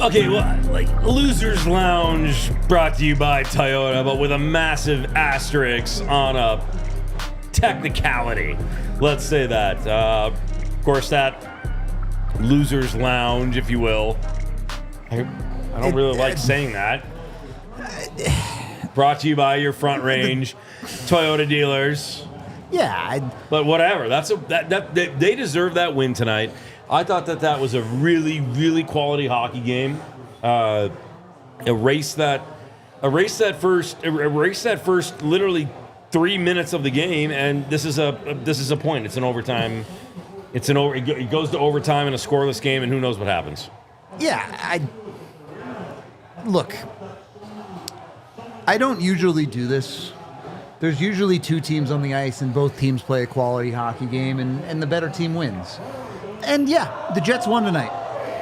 Okay, well, like Losers Lounge brought to you by Toyota, but with a massive asterisk on a technicality. Let's say that. Of course, that Losers Lounge, if you will. I don't really like saying that. Brought to you by your Front Range Toyota dealers. Yeah, but whatever. They deserve that win tonight. I thought that was a really, really quality hockey game. Erase that first literally 3 minutes of the game, and this is a point. It's an overtime. It goes to overtime in a scoreless game, and who knows what happens. Yeah, look. I don't usually do this. There's usually two teams on the ice, and both teams play a quality hockey game, and the better team wins. And yeah, the Jets won tonight.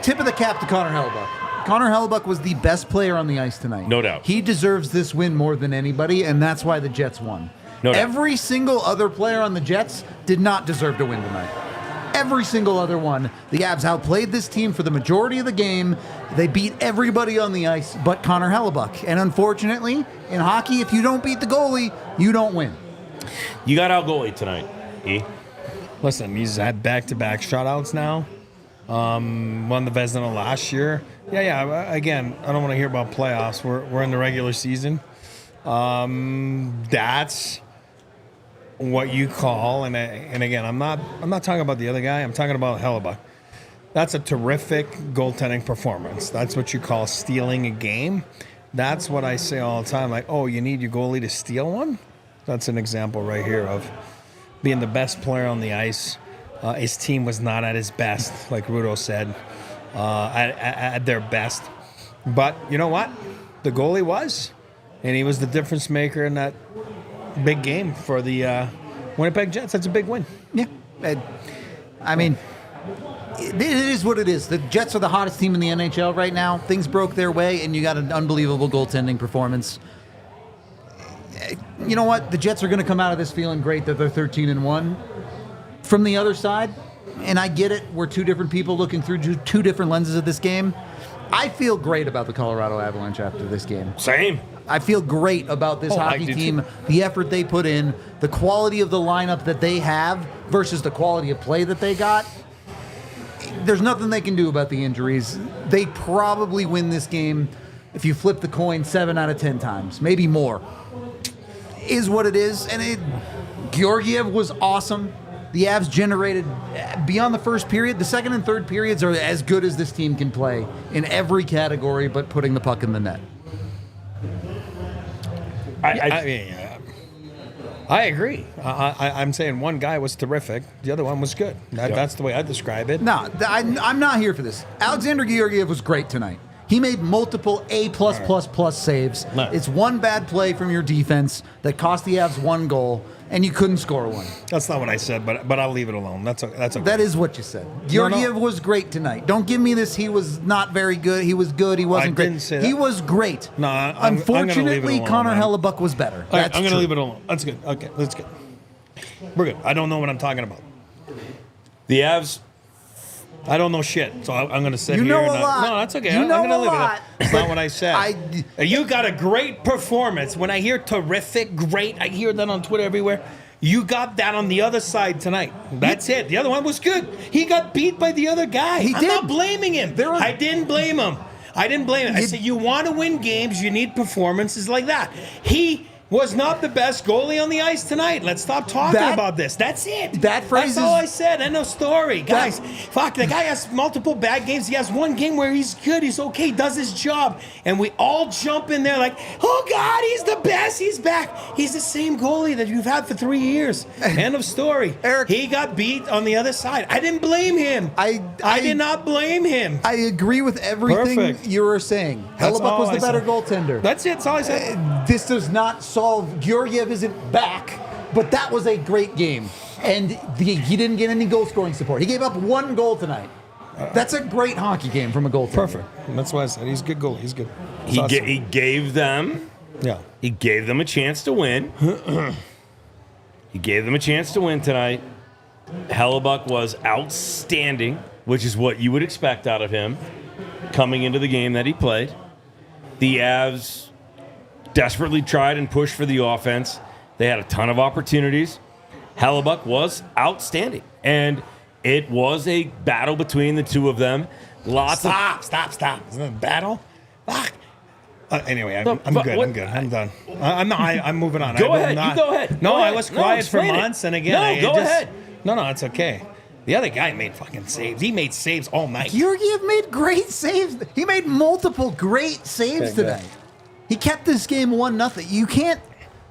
Tip of the cap to Connor Hellebuyck. Connor Hellebuyck was the best player on the ice tonight. No doubt. He deserves this win more than anybody, and that's why the Jets won. No doubt. Every single other player on the Jets did not deserve to win tonight. Every single other one. The Avs outplayed this team for the majority of the game. They beat everybody on the ice but Connor Hellebuyck. And unfortunately, in hockey, if you don't beat the goalie, you don't win. You got out goalie tonight, E. Listen, he's had back-to-back shutouts now. Won the Vezina last year. Yeah. Again, I don't want to hear about playoffs. We're in the regular season. That's what you call, and again, I'm not talking about the other guy. I'm talking about Hellebuyck. That's a terrific goaltending performance. That's what you call stealing a game. That's what I say all the time. Like, oh, you need your goalie to steal one? That's an example right here of being the best player on the ice. His team was not at his best, like Rudo said, at their best. But you know what? The goalie was, and he was the difference maker in that big game for the Winnipeg Jets. That's a big win. Yeah. I mean, it is what it is. The Jets are the hottest team in the NHL right now. Things broke their way, and you got an unbelievable goaltending performance. You know what? The Jets are going to come out of this feeling great that they're 13-1. From the other side, and I get it, we're two different people looking through two different lenses of this game. I feel great about the Colorado Avalanche after this game. Same. I feel great about this hockey team, the effort they put in, the quality of the lineup that they have versus the quality of play that they got. There's nothing they can do about the injuries. They probably win this game if you flip the coin 7 out of 10 times, maybe more. Is what it is, and Georgiev was awesome. The Avs generated, beyond the first period, the second and third periods are as good as this team can play in every category but putting the puck in the net. I agree. I'm saying one guy was terrific. The other one was good. That's the way I describe it. No, I'm not here for this. Alexander Georgiev was great tonight. He made multiple A+++ saves. No. It's one bad play from your defense that cost the Avs one goal, and you couldn't score one. That's not what I said, but I'll leave it alone. That's okay. That is what you said. Georgiev was great tonight. Don't give me this. He was not very good. He was good. He wasn't great. I didn't say that. He was great. No, unfortunately, Connor Hellebuyck was better. I'm going to leave it alone. That's good. Okay, that's good. We're good. I don't know what I'm talking about. The Avs. I don't know shit, so I'm going to sit here. You know a lot. No, that's okay. You know I'm going to leave lot, it. That's not what I said. You got a great performance. When I hear terrific, great, I hear that on Twitter everywhere. You got that on the other side tonight. That's it. The other one was good. He got beat by the other guy. I'm not blaming him. I didn't blame him. I said, you want to win games, you need performances like that. He was not the best goalie on the ice tonight. Let's stop talking about this. That's it. That's all I said. End of story. Guys, fuck, the guy has multiple bad games. He has one game where he's good. He's okay. Does his job. And we all jump in there like, oh, God, he's the best. He's back. He's the same goalie that you've had for 3 years. End of story. Eric, he got beat on the other side. I didn't blame him. I did not blame him. I agree with everything you were saying. Hellebuyck was the better goaltender. That's it. That's all I said. This does not solve. Georgiev isn't back, but that was a great game. And he didn't get any goal scoring support. He gave up one goal tonight. That's a great hockey game from a goaltender. Perfect. That's why I said he's a good goalie. He's good. He gave them. Yeah. He gave them a chance to win. He gave them a chance to win tonight. Hellebuyck was outstanding, which is what you would expect out of him. coming into the game that he played. The Avs desperately tried and pushed for the offense. They had a ton of opportunities. Hellebuyck was outstanding, and it was a battle between the two of them. Stop. Isn't it a battle? Fuck. Anyway, I'm good. I'm done. I'm moving on. Go ahead. You go ahead. No, go I ahead. was quiet for explain months, it. and again, go ahead. No, it's okay. The other guy made fucking saves. He made saves all night. Georgiev made great saves. He made multiple great saves today. He kept this game 1-0. You can't.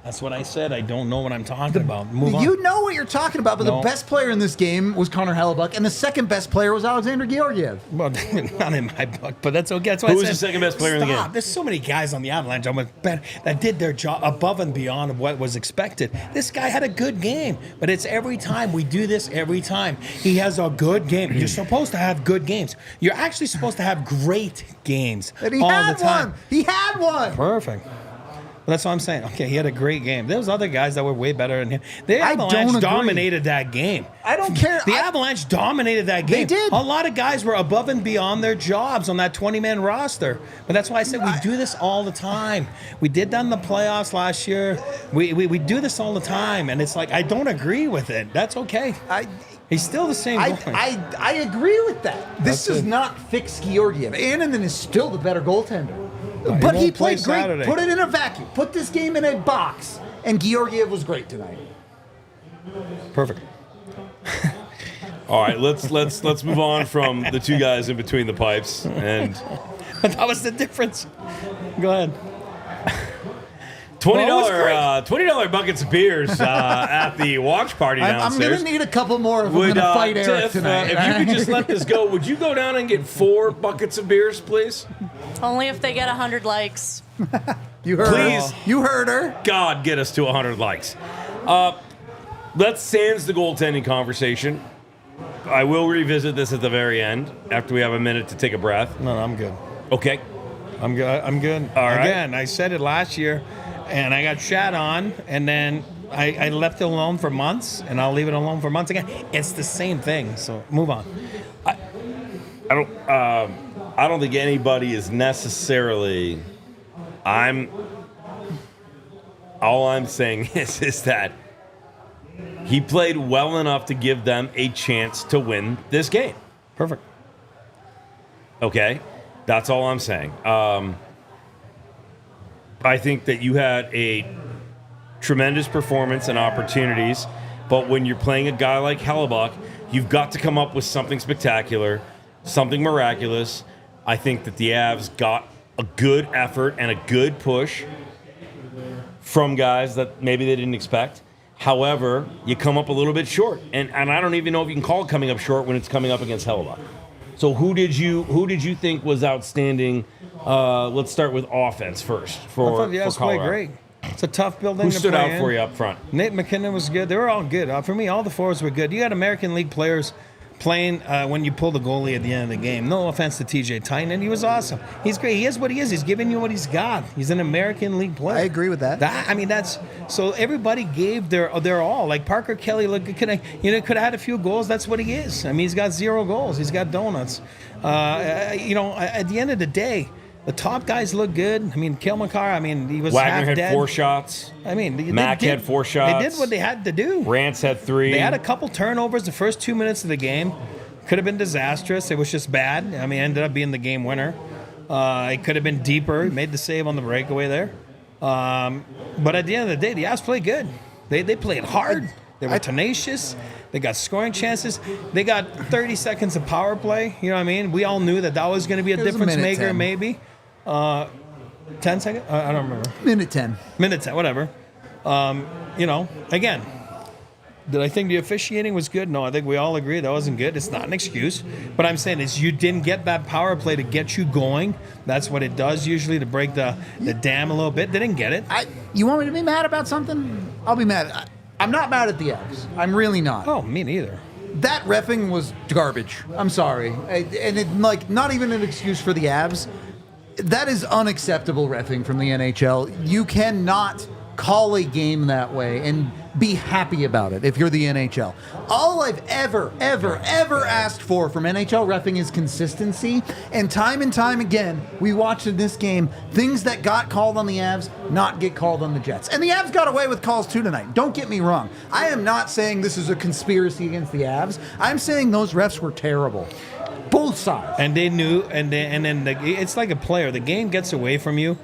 That's what I said. I don't know what I'm talking about. Move on. You know what you're talking about, but No. the best player in this game was Connor Hellebuyck, and the second best player was Alexander Georgiev. Well, not in my book, but that's okay. That's why Who I was said, the second best player in the game? There's so many guys on the Avalanche that did their job above and beyond of what was expected. This guy had a good game, but it's every time. We do this every time. He has a good game. You're supposed to have good games. You're actually supposed to have great games And he all had the time. one. He had one. Perfect. Well, that's what I'm saying. Okay, he had a great game. There was other guys that were way better than him. The I don't Avalanche agree. dominated that game. I don't care. The Avalanche dominated that game. They did. A lot of guys were above and beyond their jobs on that 20-man roster. But that's why I said we do this all the time. We did that in the playoffs last year. We do this all the time. And it's like, I don't agree with it. That's okay. He's still the same goalie. I agree with that. This That's does it. not fix Georgiev. Annunen is still the better goaltender. he But he won't play played great. Saturday. Put it in a vacuum. Put this game in a box. And Georgiev was great tonight. Perfect. All right, let's move on from the two guys in between the pipes. And That was the difference. Go ahead. $20 buckets of beers at the watch party I'm downstairs. going to need a couple more if I'm going to fight Eric Tiff, tonight. if you could just let this go, would you go down and get 4 buckets of beers, please? Only if they get 100 likes. You heard Please. her. You heard her. God, get us to 100 likes. Let's sans the goaltending conversation. I will revisit this at the very end after we have a minute to take a breath. No, I'm good. Okay. I'm good. All right. Again, I said it last year, and I got shat on, and then I left it alone for months, and I'll leave it alone for months again. It's the same thing. So move on. I don't think anybody is necessarily. All I'm saying is that he played well enough to give them a chance to win this game. Perfect. Okay, that's all I'm saying. I think that you had a tremendous performance and opportunities, but when you're playing a guy like Hellebuyck, you've got to come up with something spectacular, something miraculous. I think that the Avs got a good effort and a good push from guys that maybe they didn't expect. However, you come up a little bit short, and I don't even know if you can call it coming up short when it's coming up against Hellebuyck. So who did you think was outstanding? Let's start with offense first. I thought the Avs played Colorado. great. It's a tough building Who to stood play out in. for you up front? Nate McKinnon was good. They were all good. For me, all the forwards were good. You had American League players playing when you pull the goalie at the end of the game. No offense to TJ Tynan. He was awesome. He's great. He is what he is. He's giving you what he's got. He's an American League player. I agree with that. That's so everybody gave their all. Like Parker Kelly could have had a few goals. That's what he is. I mean, he's got 0 goals. He's got donuts. At the end of the day, the top guys look good. I mean, Kale McCarr, he was Wagner half had dead. 4 shots. Mack had 4 shots. They did what they had to do. Rance had 3. They had a couple turnovers the first 2 minutes of the game. Could have been disastrous. It was just bad. Ended up being the game winner. It could have been deeper. He made the save on the breakaway there. But at the end of the day, the Avs played good. They played hard. They were tenacious. They got scoring chances. They got 30 seconds of power play. You know what I mean? We all knew that was going to be a It was a difference minute maker, 10. maybe. 10 seconds? I don't remember. Minute 10. Minute 10, whatever. Again, did I think the officiating was good? No, I think we all agree that wasn't good. It's not an excuse. What I'm saying is you didn't get that power play to get you going. That's what it does usually to break the dam a little bit. They didn't get it. You want me to be mad about something? I'll be mad. I'm not mad at the Avs. I'm really not. Oh, me neither. That reffing was garbage. I'm sorry. And it, not even an excuse for the Avs. That is unacceptable reffing from the NHL. You cannot call a game that way. And be happy about it if you're the NHL. All I've ever asked for from NHL reffing is consistency. And time again, we watched in this game things that got called on the Avs not get called on the Jets. And the Avs got away with calls too tonight. Don't get me wrong. I am not saying this is a conspiracy against the Avs. I'm saying those refs were terrible. Both sides. And they knew, it's like a player. The game gets away from you.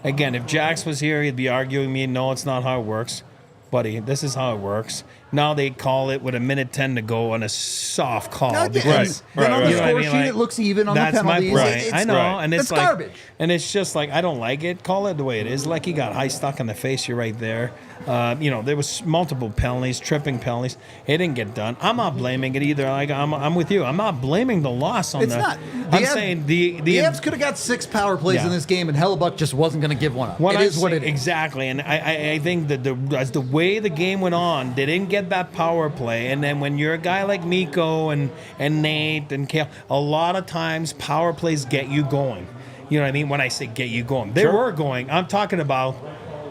Again, if Jax was here, he'd be arguing me, no, it's not how it works. Buddy, this is how it works. Now they call it with a minute 10 to go on a soft call. Then on the score sheet, it looks even on the penalties. That's my point. I know, and it's like garbage. And it's just like, I don't like it. Call it the way it is. Like, he got high stuck in the face. You're right there. There was multiple penalties, tripping penalties. It didn't get done. I'm not blaming it either. Like, I'm with you. I'm not blaming the loss on that. I'm saying the Avs could have got 6 power plays in this game, and Hellebuyck just wasn't going to give one up. It is what it is. Exactly, and I think that as the way the game went on, they didn't get that power play. And then when you're a guy like Mikko and Nate and Kale, a lot of times power plays get you going. You know what I mean? When I say get you going, they were going. I'm talking about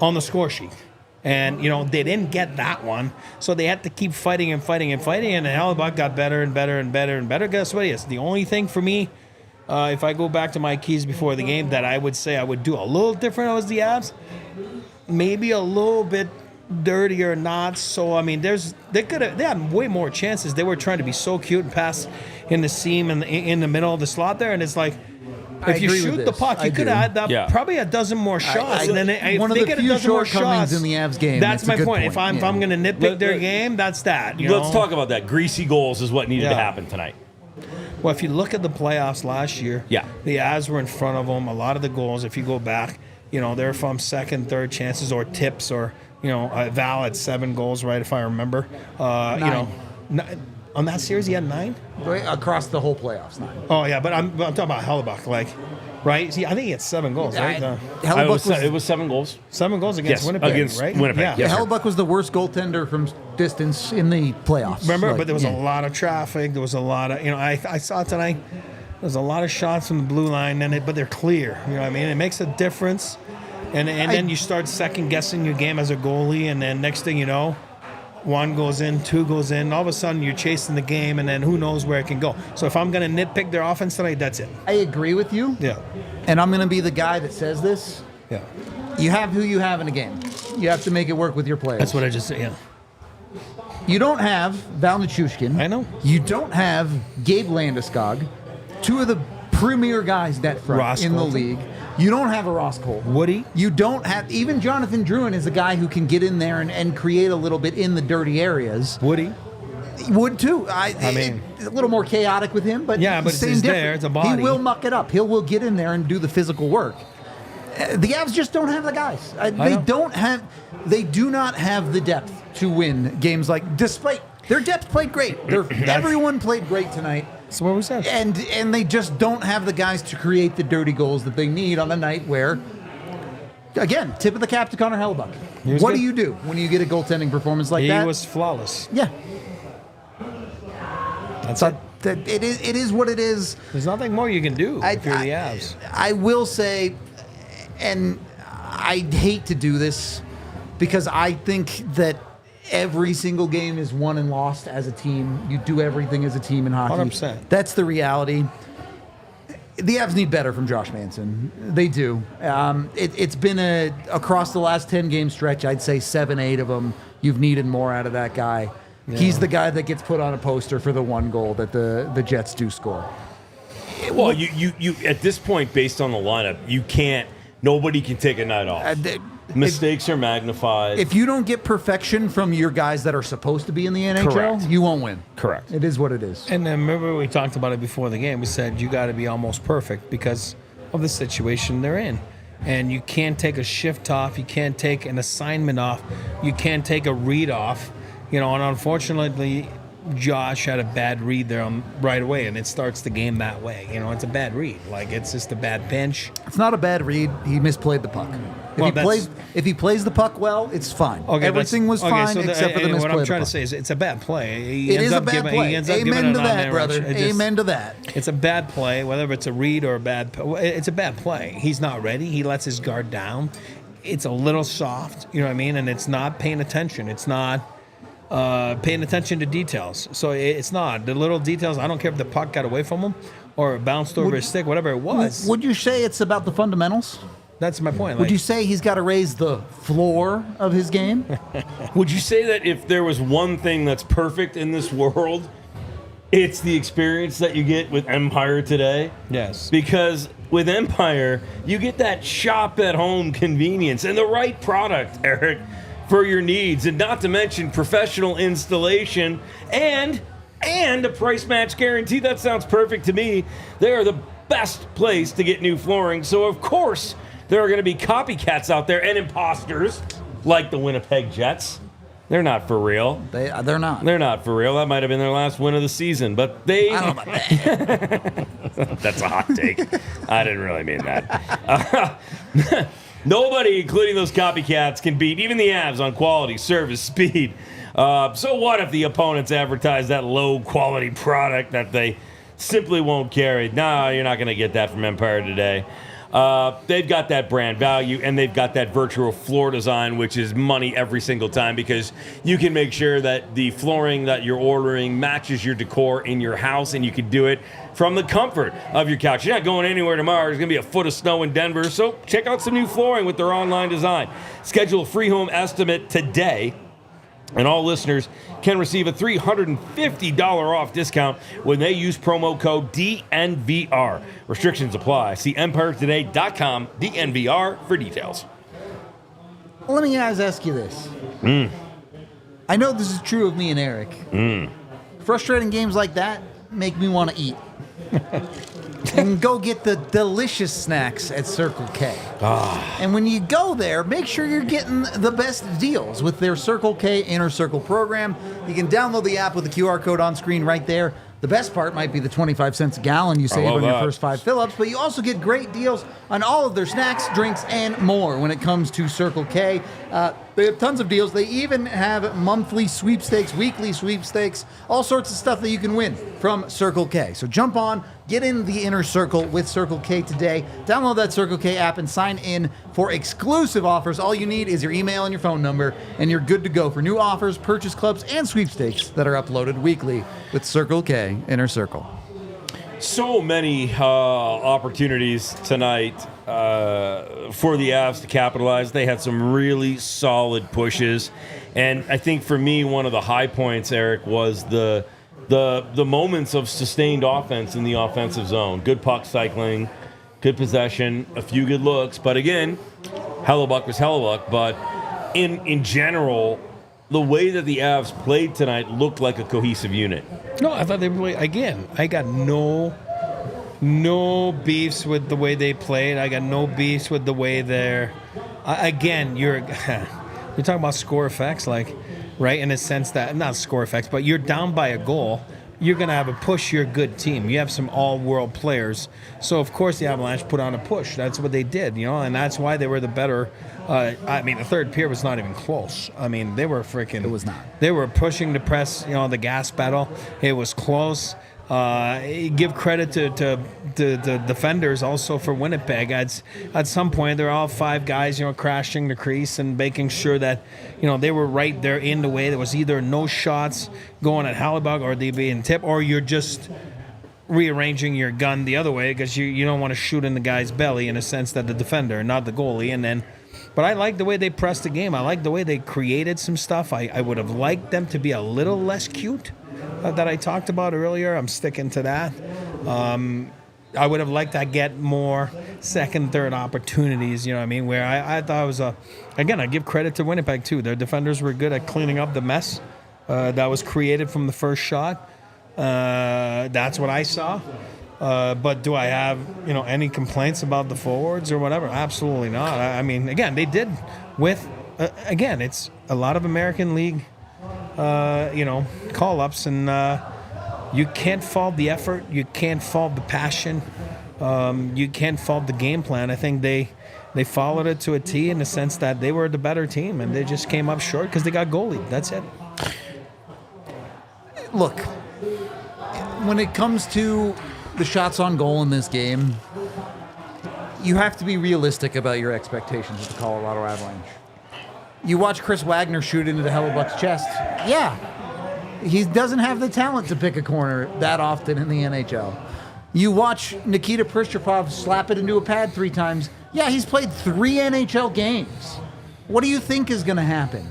on the score sheet. And, they didn't get that one. So they had to keep fighting. And Hellebuyck got better and better and better and better. Guess what it is? The only thing for me, if I go back to my keys before the game, that I would say I would do a little different as the Avs, maybe a little bit dirtier, not so. I mean, they had way more chances. They were trying to be so cute and pass in the seam in the middle of the slot there, and it's like, if you shoot the puck, you could have had probably a dozen more shots. And then if one of they the get a few dozen more shortcomings shots in the Avs game. That's my point. If I'm going to nitpick their game, that's that. Let's talk about that. Greasy goals is what needed to happen tonight. Well, if you look at the playoffs last year, the Avs were in front of them. A lot of the goals, if you go back, they're from second, third chances or tips or, Val had 7 goals, right, if I remember. 9. On that series, he had 9? Across the whole playoffs, 9. Oh, yeah, but I'm talking about Hellebuyck, right? See, I think he had 7 goals, right? It was 7 goals. 7 goals against Winnipeg, right? Winnipeg, yeah. yes, Hellebuyck was the worst goaltender from distance in the playoffs. Remember, but there was a lot of traffic. There was a lot of, I saw tonight, there's a lot of shots from the blue line, but they're clear. You know what I mean? It makes a difference. And then you start second-guessing your game as a goalie, and then next thing you know, 1 goes in, 2 goes in. All of a sudden, you're chasing the game, and then who knows where it can go. So if I'm going to nitpick their offense tonight, that's it. I agree with you. Yeah. And I'm going to be the guy that says this. Yeah. You have who you have in a game. You have to make it work with your players. That's what I just said, yeah. You don't have Valiant. I know. You don't have Gabe Landeskog, 2 of the premier guys net front Ross in Colton. the league. You don't have a Ross Colton. Woody. You don't have, even Jonathan Drouin is a guy who can get in there and create a little bit in the dirty areas. Woody. Would too. I mean, it's a little more chaotic with him, but yeah, but same it's difference. there. It's a body. He will muck it up. He will get in there and do the physical work. The Avs just don't have the guys. They do not have the depth to win games like. Despite their depth played great. Everyone played great tonight. That's what we said. And they just don't have the guys to create the dirty goals that they need on a night where, again, tip of the cap to Connor Hellebuyck. What do you do when you get a goaltending performance like that? He was flawless. Yeah. That's it. It is what it is. There's nothing more you can do if you're the Avs. I will say, and I hate to do this because I think that every single game is won and lost as a team. You do everything as a team in hockey. 100%. That's the reality. The Avs need better from Josh Manson. They do. It's been across the last 10-game stretch, I'd say 7, 8 of them, you've needed more out of that guy. Yeah. He's the guy that gets put on a poster for the 1 goal that the Jets do score. Well, you at this point, based on the lineup, nobody can take a night off. Mistakes are magnified. If you don't get perfection from your guys that are supposed to be in the NHL, Correct. You won't win. Correct. It is what it is. And then remember we talked about it before the game. We said you got to be almost perfect because of the situation they're in. And you can't take a shift off. You can't take an assignment off. You can't take a read off. And unfortunately, Josh had a bad read there right away, and it starts the game that way. It's a bad read. Like, it's just a bad pinch. It's not a bad read. He misplayed the puck. If he plays the puck well, it's fine. Okay, everything was fine except for the misplay. What I'm trying to say is it's a bad play. It is a bad play. Amen to that, brother. Amen to that. It's a bad play, whether it's a read or a bad. It's a bad play. He's not ready. He lets his guard down. it's a little soft, you know what I mean? And it's not paying attention. It's not paying attention to details. So it's not. The little details, I don't care if the puck got away from him or bounced over his stick, whatever it was. Would you say it's about the fundamentals? That's my point. Would you say he's got to raise the floor of his game? Would you say that if there was one thing that's perfect in this world, it's the experience that you get with Empire today? Yes. Because with Empire, you get that shop-at-home convenience and the right product, Eric, for your needs, and not to mention professional installation and a price match guarantee. That sounds perfect to me. They are the best place to get new flooring, so of course there are going to be copycats out there and imposters like the Winnipeg Jets. They're not for real. They're not. They're not for real. That might have been their last win of the season, but they... I don't know about that. That's a hot take. I didn't really mean that. Nobody, including those copycats, can beat even the Avs on quality, service, speed. So what if the opponents advertise that low-quality product that they simply won't carry? No, you're not going to get that from Empire today. They've got that brand value, and they've got that virtual floor design, which is money every single time, because you can make sure that the flooring that you're ordering matches your decor in your house, and you can do it from the comfort of your couch. You're not going anywhere tomorrow. There's going to be a foot of snow in Denver, so check out some new flooring with their online design. Schedule a free home estimate today, and all listeners can receive a $350 off discount when they use promo code DNVR. Restrictions apply. See EmpireToday.com, DNVR, for details. Let me guys ask you this. I know this is true of me and Eric. Frustrating games like that make me want to eat. And go get the delicious snacks at Circle K. And when you go there, make sure you're getting the best deals with their Circle K Inner Circle program. You can download the app with the QR code on screen right there. The best part might be the 25 cents a gallon you save on your first 5 fill-ups, but you also get great deals on all of their snacks, drinks, and more when it comes to Circle K. They have tons of deals. They even have monthly sweepstakes, weekly sweepstakes, all sorts of stuff that you can win from Circle K. So jump on, get in the inner circle with Circle K today. Download that Circle K app and sign in for exclusive offers. All you need is your email and your phone number, and you're good to go for new offers, purchase clubs, and sweepstakes that are uploaded weekly with Circle K Inner Circle. So many opportunities tonight for the Avs to capitalize. They had some really solid pushes, and I think for me, one of the high points, Eric, was the moments of sustained offense in the offensive zone. Good puck cycling, good possession, a few good looks, but again, Hellebuyck was Hellebuyck. But in general, the way that the Avs played tonight looked like a cohesive unit. No, I thought they played, again, I got no beefs with the way they played. I got no beefs with the way they're... Again, you're talking about score effects, like, right, in a sense that, not score effects, but you're down by a goal. You're going to have a push. You're a good team. You have some all-world players. So, of course, the Avalanche put on a push. That's what they did, and that's why they were the better... the third period was not even close. I mean, they were freaking... It was not. They were pushing to press, the gas pedal. It was close. Give credit to the defenders also for Winnipeg. At some point, they're all 5 guys, crashing the crease and making sure that, they were right there in the way. There was either no shots going at Hellebuyck or they being tipped, or you're just rearranging your gun the other way because you don't want to shoot in the guy's belly in a sense that the defender, not the goalie. But I like the way they pressed the game. I like the way they created some stuff. I would have liked them to be a little less cute that I talked about earlier. I'm sticking to that. I would have liked to get more second, third opportunities, where I thought it was again, I give credit to Winnipeg too. Their defenders were good at cleaning up the mess that was created from the first shot. That's what I saw. But do I have, any complaints about the forwards or whatever? Absolutely not. I mean, again, they did with, again, it's a lot of American League, call-ups, and you can't fault the effort. You can't fault the passion. You can't fault the game plan. I think they followed it to a T in the sense that they were the better team, and they just came up short because they got goalied. That's it. Look, when it comes to the shots on goal in this game, you have to be realistic about your expectations of the Colorado Avalanche. You watch Chris Wagner shoot into the Hellebuyck's chest. Yeah, he doesn't have the talent to pick a corner that often in the NHL. You watch Nikita Pristupov slap it into a pad 3 times. Yeah, he's played 3 NHL games. What do you think is going to happen?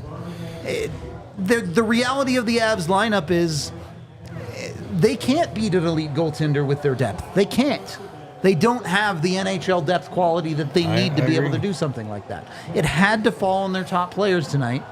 The reality of the Avs lineup is they can't beat an elite goaltender with their depth. They can't. They don't have the NHL depth quality that they need to be able to do something like that. It had to fall on their top players tonight.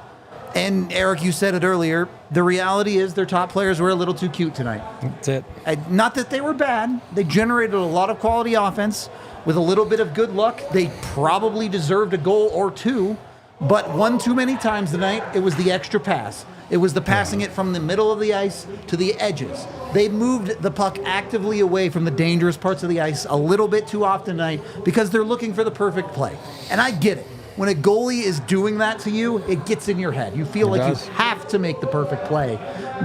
And Eric, you said it earlier, the reality is their top players were a little too cute tonight. That's it. Not that they were bad. They generated a lot of quality offense. With a little bit of good luck, they probably deserved a goal or 2. But one too many times tonight, it was the extra pass. It was the passing it from the middle of the ice to the edges. They moved the puck actively away from the dangerous parts of the ice a little bit too often tonight because they're looking for the perfect play. And I get it. When a goalie is doing that to you, it gets in your head. You feel like you have to make the perfect play.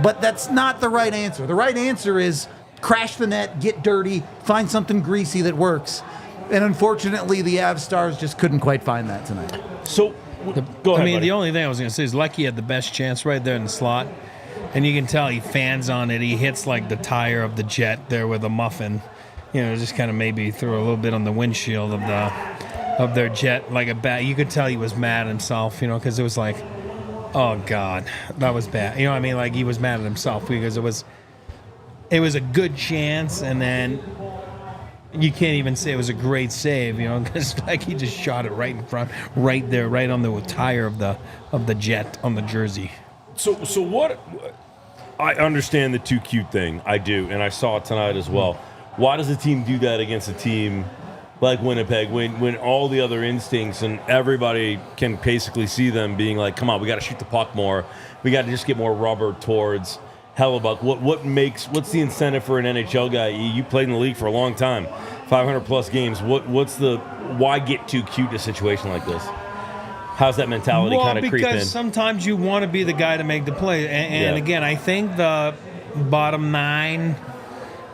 But that's not the right answer. The right answer is crash the net, get dirty, find something greasy that works. And unfortunately, the Avs stars just couldn't quite find that tonight. So, go ahead, buddy. The only thing I was going to say is Lucky had the best chance right there in the slot. And you can tell he fans on it. He hits like the tire of the Jet there with a muffin. You know, just kind of maybe threw a little bit on the windshield of their Jet like a bat. You could tell he was mad at himself, you know, because it was like, oh, God, that was bad. You know what I mean? Like he was mad at himself because it was a good chance, and then you can't even say it was a great save, you know, because like he just shot it right in front, right there, right on the tire of the Jet on the jersey. So what? I understand the too cute thing. I do, and I saw it tonight as well. Why does a team do that against a team like Winnipeg when all the other instincts and everybody can basically see them being like, come on, we got to shoot the puck more. We got to just get more rubber towards Hellebuyck. What's the incentive for an NHL guy? You played in the league for a long time, 500 plus games. Why get too cute in a situation like this? How's that mentality kind of creep in? Because sometimes you want to be the guy to make the play. And again, I think the bottom 9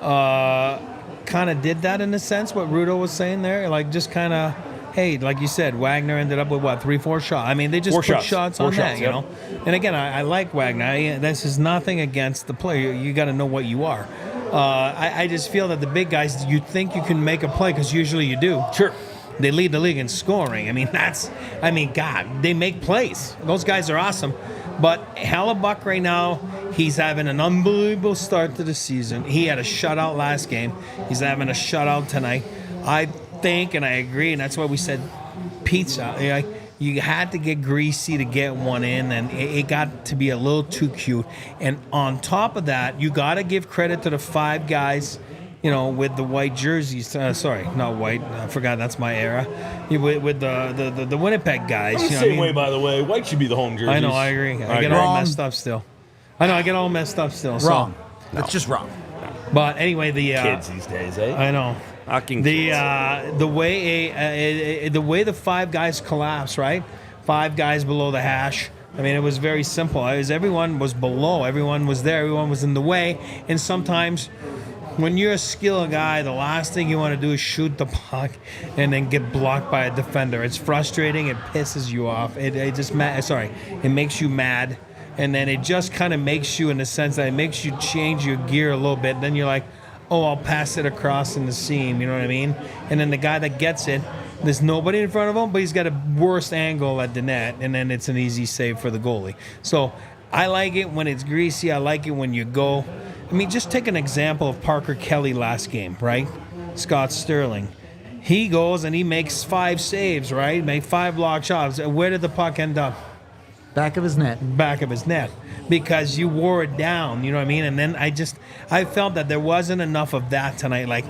kind of did that in a sense, what Rudo was saying there. Like just kind of, hey, like you said, Wagner ended up with what, 3-4 shots? I mean, they just put shots on that, you know? And again, I like Wagner. This is nothing against the player. You got to know what you are. I just feel that the big guys, you think you can make a play because usually you do. Sure. They lead the league in scoring. God, they make plays. Those guys are awesome. But Hellebuyck right now, he's having an unbelievable start to the season. He had a shutout last game. He's having a shutout tonight. I think, and I agree, and that's why we said pizza. You had to get greasy to get one in, and it got to be a little too cute. And on top of that, you got to give credit to the 5 guys, you know, with the white jerseys. Sorry, not white. I forgot that's my era. With the Winnipeg guys. I'm the same way, by the way. White should be the home jerseys. I know, I agree. I get all messed up still. Wrong. That's just wrong. But anyway, the kids these days, eh? I know. The way the 5 guys collapse, right? 5 guys below the hash. I mean, it was very simple. Everyone was below. Everyone was there. Everyone was in the way. And sometimes, when you're a skilled guy, the last thing you want to do is shoot the puck and then get blocked by a defender. It's frustrating. It pisses you off. It makes you mad. And then it just kind of makes you, in the sense that it makes you change your gear a little bit. Then you're like, oh, I'll pass it across in the seam. You know what I mean? And then the guy that gets it, there's nobody in front of him, but he's got a worse angle at the net. And then it's an easy save for the goalie. So I like it when it's greasy. I like it when you go. I mean, just take an example of Parker Kelly last game, right? Scott Sterling. He goes and he makes 5 saves, right? Made 5 block shots. Where did the puck end up? Back of his net. Back of his net. Because you wore it down, you know what I mean? And then I felt that there wasn't enough of that tonight. Like,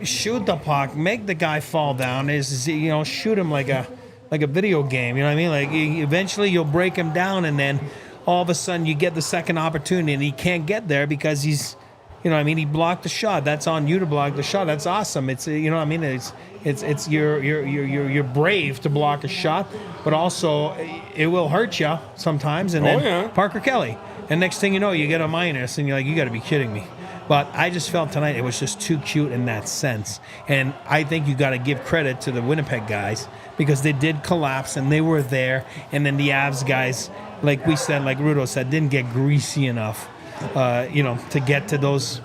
shoot the puck, make the guy fall down. Shoot him like a video game, you know what I mean? Like, eventually you'll break him down, and then all of a sudden you get the second opportunity and he can't get there because he's, you know what I mean, he blocked the shot. That's on you to block the shot. That's awesome. It's, you know what I mean, it's you're brave to block a shot, but also it will hurt you sometimes. And then Parker Kelly, and next thing you know, you get a minus and you're like, you got to be kidding me. But I just felt tonight it was just too cute in that sense. And I think you got to give credit to the Winnipeg guys because they did collapse and they were there. And then the Avs guys, like we said, like Rudo said, didn't get greasy enough, to get to those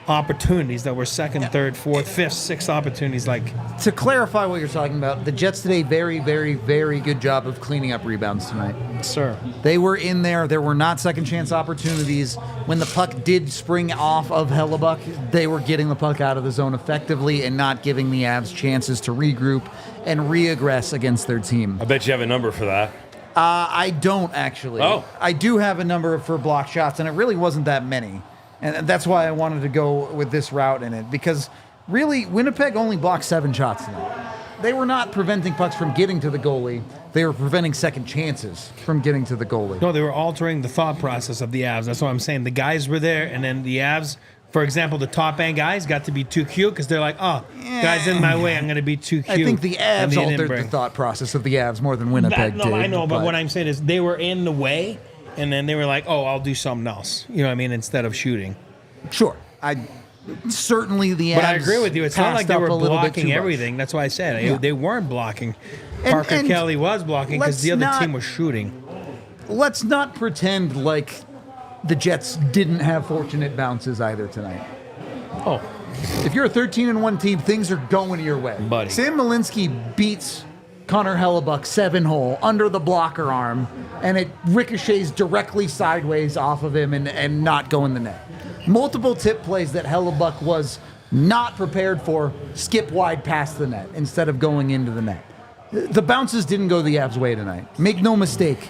opportunities that were second, third, fourth, fifth, sixth opportunities. Like, to clarify what you're talking about, the Jets did a very, very, very good job of cleaning up rebounds tonight. sir. They were in there. There were not second chance opportunities. When the puck did spring off of Hellebuyck, they were getting the puck out of the zone effectively and not giving the Avs chances to regroup and reaggress against their team. I bet you have a number for that. I don't actually. Oh. I do have a number for block shots, and it really wasn't that many. And that's why I wanted to go with this route in it, because really, Winnipeg only blocked 7 shots tonight. They were not preventing pucks from getting to the goalie. They were preventing second chances from getting to the goalie. No, they were altering the thought process of the Avs. That's what I'm saying. The guys were there, and then the Avs, for example, the top end guys got to be too cute because they're like, guys in my way, I'm going to be too cute. I think the And Avs they didn't altered bring- the thought process of the Avs more than Winnipeg did. I know, but what I'm saying is they were in the way, and then they were like, I'll do something else. You know what I mean? Instead of shooting. Sure. Certainly the Avs. But I agree with you. It's not like passed they up were a little bit blocking too much. everything. That's why I said Yeah. they weren't blocking. And- Parker and Kelly was blocking because the let's other not- team was shooting. Let's not pretend like the Jets didn't have fortunate bounces either tonight. Oh, If you're a 13-1 team, things are going your way. Buddy. Sam Malinsky beats Connor Hellebuyck 7-hole under the blocker arm, and it ricochets directly sideways off of him and not go in the net. Multiple tip plays that Hellebuyck was not prepared for skip wide past the net instead of going into the net. The bounces didn't go the Avs' way tonight. Make no mistake.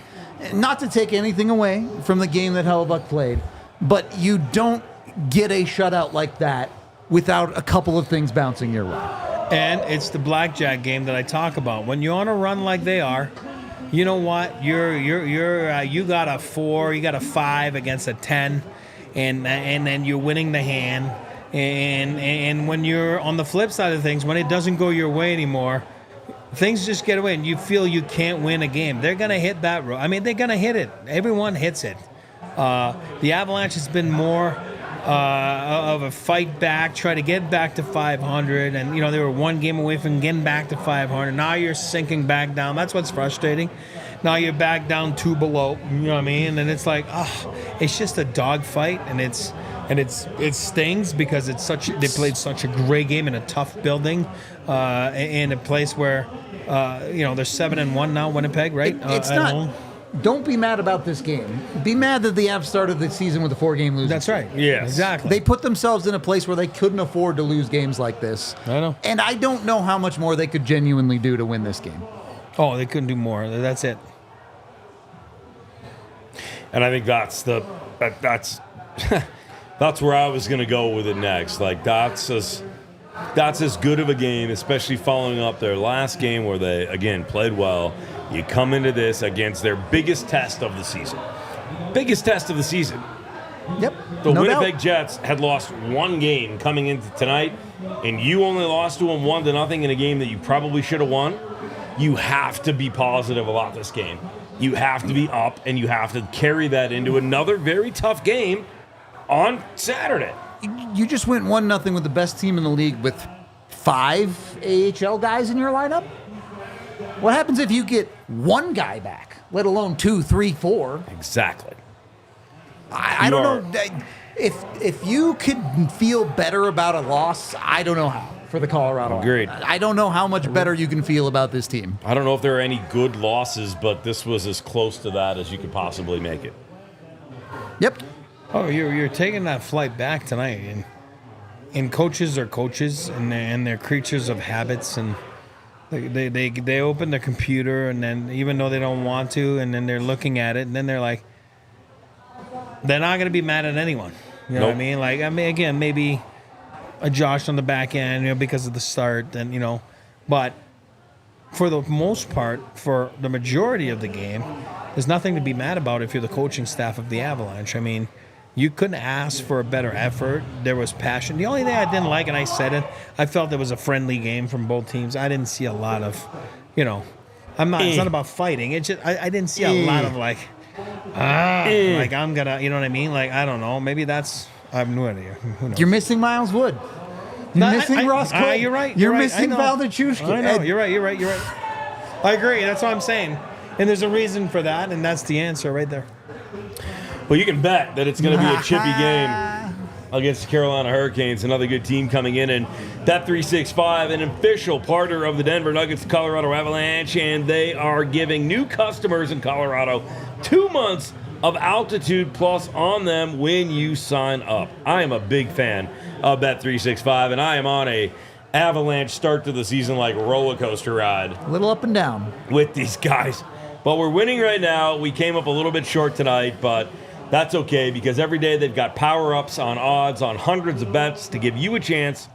Not to take anything away from the game that Hellebuyck played, but you don't get a shutout like that without a couple of things bouncing your way. and it's the blackjack game that I talk about. When you're on a run like they are, you know what? You got a 4, you got a 5 against a 10, and then you're winning the hand. And when you're on the flip side of things, when it doesn't go your way anymore, things just get away, and you feel you can't win a game. They're gonna hit that road. I mean, they're gonna hit it. Everyone hits it. The Avalanche has been more of a fight back, try to get back to 500, and they were one game away from getting back to 500. Now you're sinking back down. That's what's frustrating. Now you're back down 2 below. You know what I mean? And it's like, it's just a dogfight, and it stings because they played such a great game in a tough building, in a place where they're 7-1 now, Winnipeg, right? It's at not. home. Don't be mad about this game. Be mad that the Avs started the season with a 4-game losing. That's right. Yes. Exactly. They put themselves in a place where they couldn't afford to lose games like this. I know. And I don't know how much more they could genuinely do to win this game. They couldn't do more. That's it. And I think that's that's where I was going to go with it next. Like that's as good of a game, especially following up their last game where they again played well. You come into this against their biggest test of the season. Biggest test of the season. Yep. The no Winnipeg doubt. Jets had lost 1 game coming into tonight, and you only lost to them 1-0 in a game that you probably should have won. You have to be positive about this game. You have to be up, and you have to carry that into another very tough game on Saturday. You just went 1-0 with the best team in the league with 5 AHL guys in your lineup? What happens if you get 1 guy back, let alone 2, 3, 4? Exactly. I don't know. If you could feel better about a loss, I don't know how for the Colorado. Agreed. I don't know how much better you can feel about this team. I don't know if there are any good losses, but this was as close to that as you could possibly make it. Yep. Oh, you're taking that flight back tonight, and coaches are coaches, and they're creatures of habits, and they open the computer, and then even though they don't want to, and then they're looking at it, and then they're like, they're not going to be mad at anyone. You know what I mean? Like, again, maybe a Josh on the back end, because of the start, and but for the most part, for the majority of the game, there's nothing to be mad about if you're the coaching staff of the Avalanche. I mean, you couldn't ask for a better effort. There was passion. The only thing I didn't like, and I said it, I felt it was a friendly game from both teams. I didn't see a lot of, it's not about fighting. It's just, I didn't see a lot of like I'm gonna, you know what I mean? Like, I don't know. Maybe that's I have no idea. Who knows? You're missing Miles Wood. You're missing Ross Cole. You're right. You're right. missing I know. Valdichushkin. I know. You're right. I agree. That's what I'm saying. And there's a reason for that, and that's the answer right there. Well, you can bet that it's going to be a chippy game against the Carolina Hurricanes, another good team coming in. And Bet365, an official partner of the Denver Nuggets, Colorado Avalanche, and they are giving new customers in Colorado 2 months of Altitude Plus on them when you sign up. I am a big fan of Bet365, and I am on a Avalanche start to the season like roller coaster ride. A little up and down with these guys. But we're winning right now. We came up a little bit short tonight, but that's okay because every day they've got power-ups on odds on hundreds of bets to give you a chance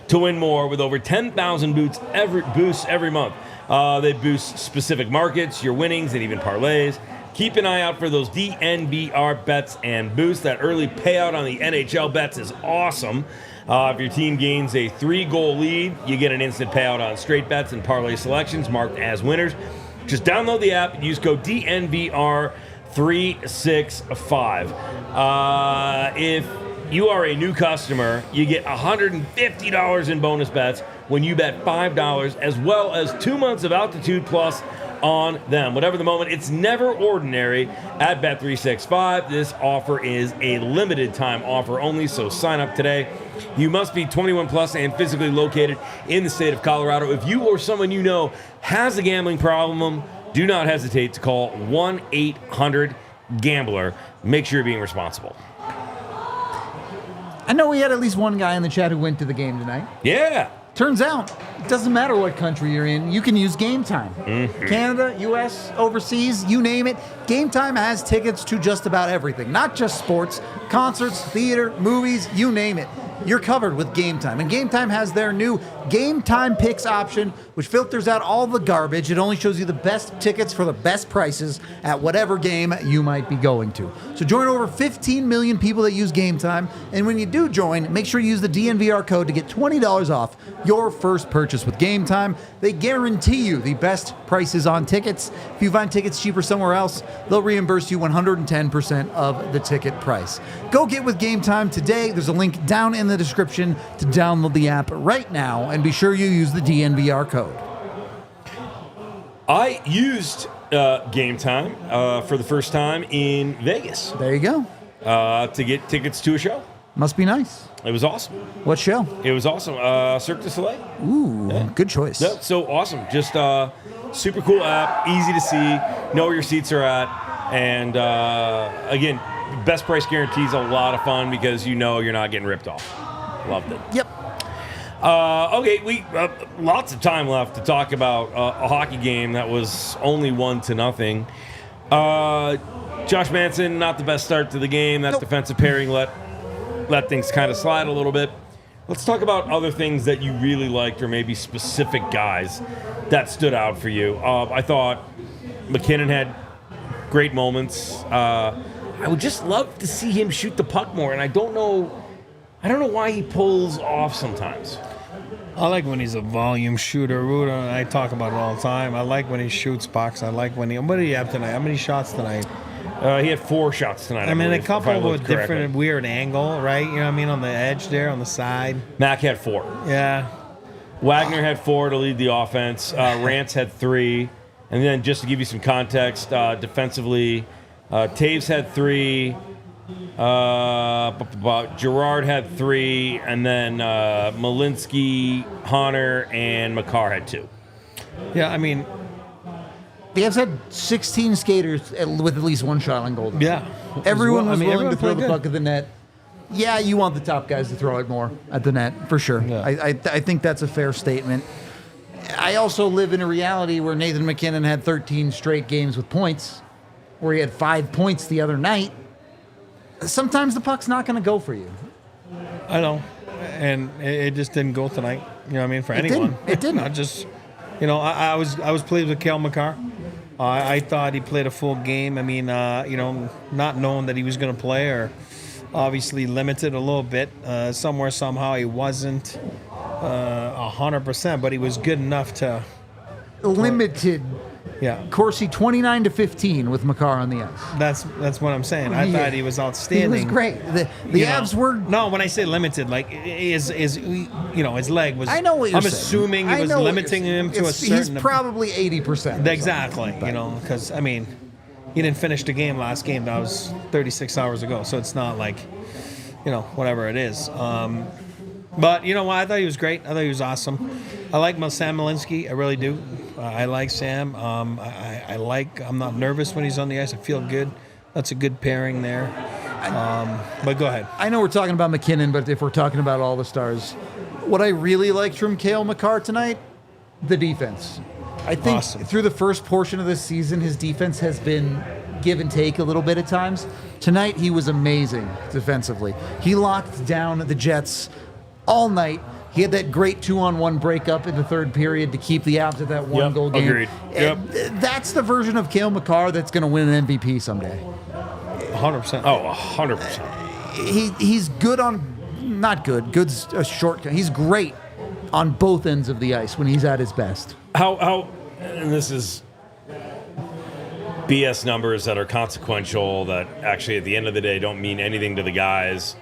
to win more with over 10,000 boosts every month. They boost specific markets, your winnings, and even parlays. Keep an eye out for those DNVR bets and boosts. That early payout on the NHL bets is awesome. If your team gains a 3-goal lead, you get an instant payout on straight bets and parlay selections marked as winners. Just download the app and use code DNVR365. If you are a new customer, you get $150 in bonus bets when you bet $5, as well as 2 months of Altitude Plus on them. Whatever the moment, it's never ordinary at Bet365. This offer is a limited time offer only, so sign up today. You must be 21 plus and physically located in the state of Colorado. If you or someone you know has a gambling problem, do not hesitate to call 1-800-GAMBLER. Make sure you're being responsible. I know we had at least one guy in the chat who went to the game tonight. Yeah. Turns out, it doesn't matter what country you're in, you can use Game Time. Mm-hmm. Canada, US, overseas, you name it. Game Time has tickets to just about everything. Not just sports, concerts, theater, movies, you name it. You're covered with Game Time. And Game Time has their new Game Time Picks option, which filters out all the garbage. It only shows you the best tickets for the best prices at whatever game you might be going to. So join over 15 million people that use Game Time. And when you do join, make sure you use the DNVR code to get $20 off your first purchase with Game Time. They guarantee you the best prices on tickets. If you find tickets cheaper somewhere else, they'll reimburse you 110% of the ticket price. Go get with Game Time today. There's a link down in the description to download the app right now, and be sure you use the DNVR code. I used Game Time for the first time in Vegas. There you go. To get tickets to a show. Must be nice. It was awesome. What show? It was awesome. Cirque du Soleil. Ooh, Yeah. good choice. Yeah, so awesome. Just super cool app, easy to see, know where your seats are at, and again, best price guarantee is a lot of fun because you know you're not getting ripped off. Loved it. Yep. Okay, we lots of time left to talk about a hockey game that was only 1-0. Josh Manson, not the best start to the game. That defensive pairing let things kind of slide a little bit. Let's talk about other things that you really liked, or maybe specific guys that stood out for you. I thought McKinnon had great moments. I would just love to see him shoot the puck more, and I don't know why he pulls off sometimes. I like when he's a volume shooter. Ruda and I talk about it all the time. I like when he shoots pucks. I like when he... What did he have tonight? How many shots tonight? He had 4 shots tonight. I mean, believe, a couple with different correctly. weird angle, right? You know what I mean? On the edge there, on the side. Mac had 4. Yeah. Wagner had 4 to lead the offense. Rance had 3. And then just to give you some context, defensively, Taves had 3. Gerard had 3. And then Malinsky, Hunter, and Makar had 2. Yeah, I mean... The Avs had 16 skaters with at least one shot on goal. Yeah. Everyone was willing to throw played the good. puck at the net. Yeah, you want the top guys to throw it more at the net, for sure. Yeah. I think that's a fair statement. I also live in a reality where Nathan McKinnon had 13 straight games with points, where he had 5 points the other night. Sometimes the puck's not going to go for you. I know. And it just didn't go tonight. You know what I mean? For anyone. It didn't. Not just... You know, I was pleased with Cale Makar. I thought he played a full game. I mean, you know, not knowing that he was going to play, or obviously limited a little bit. Somewhere, somehow, he wasn't 100%, but he was good enough to... Limited Yeah. Corsi 29-15 with Makar on the ice. That's what I'm saying. I thought he was He outstanding. was great. The Avs were. No, when I say limited, like his leg was. I know what you're I'm saying. assuming he I was know what limiting you're him to saying. a certain. He's probably 80%. Exactly. Because I mean, he didn't finish the game last game. That was 36 hours ago. So it's not like, whatever it is. But you know what? I thought he was great. I thought he was awesome. I like Sam Malinsky. I really do. I like Sam. I'm not nervous when he's on the ice. I feel good. That's a good pairing there. But go ahead. I know we're talking about McKinnon, but if we're talking about all the stars, what I really liked from Cale Makar tonight, the defense. I think through the first portion of this season, his defense has been give and take a little bit at times. Tonight, he was amazing defensively. He locked down the Jets all night. He had that great 2-on-1 breakup in the third period to keep the Avs at that one-goal game. Agreed. Yep. That's the version of Cale Makar that's going to win an MVP someday. 100%. Oh, 100%. He's good on, not good. Good's a shortcut. He's great on both ends of the ice when he's at his best. How and this is BS numbers that are consequential that actually at the end of the day don't mean anything to the guys,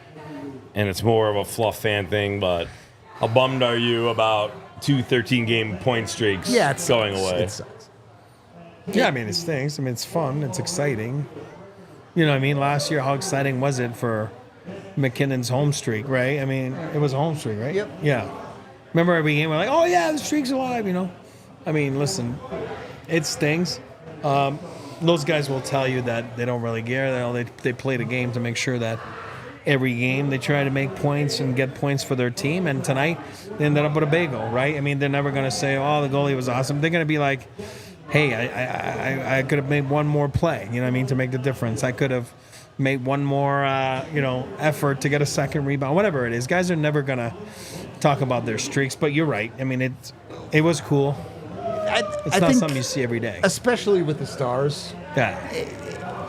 and it's more of a fluff fan thing, but how bummed are you about 2 13-game point streaks going away? It sucks. Yeah, I mean, it stinks. I mean, it's fun. It's exciting. You know what I mean? Last year, how exciting was it for McKinnon's home streak, right? I mean, it was a home streak, right? Yep. Yeah. Remember every game, we're like, oh, yeah, the streak's alive, I mean, listen, it stings. Those guys will tell you that they don't really care. They play the game to make sure that every game they try to make points and get points for their team. And tonight, they ended up with a bagel, right? I mean, they're never going to say, oh, the goalie was awesome. They're going to be like, hey, I could have made one more play, to make the difference. I could have made one more, effort to get a second rebound, whatever it is. Guys are never going to talk about their streaks, but you're right. I mean, it was cool. It's not something you see every day. Especially with the Stars. Yeah.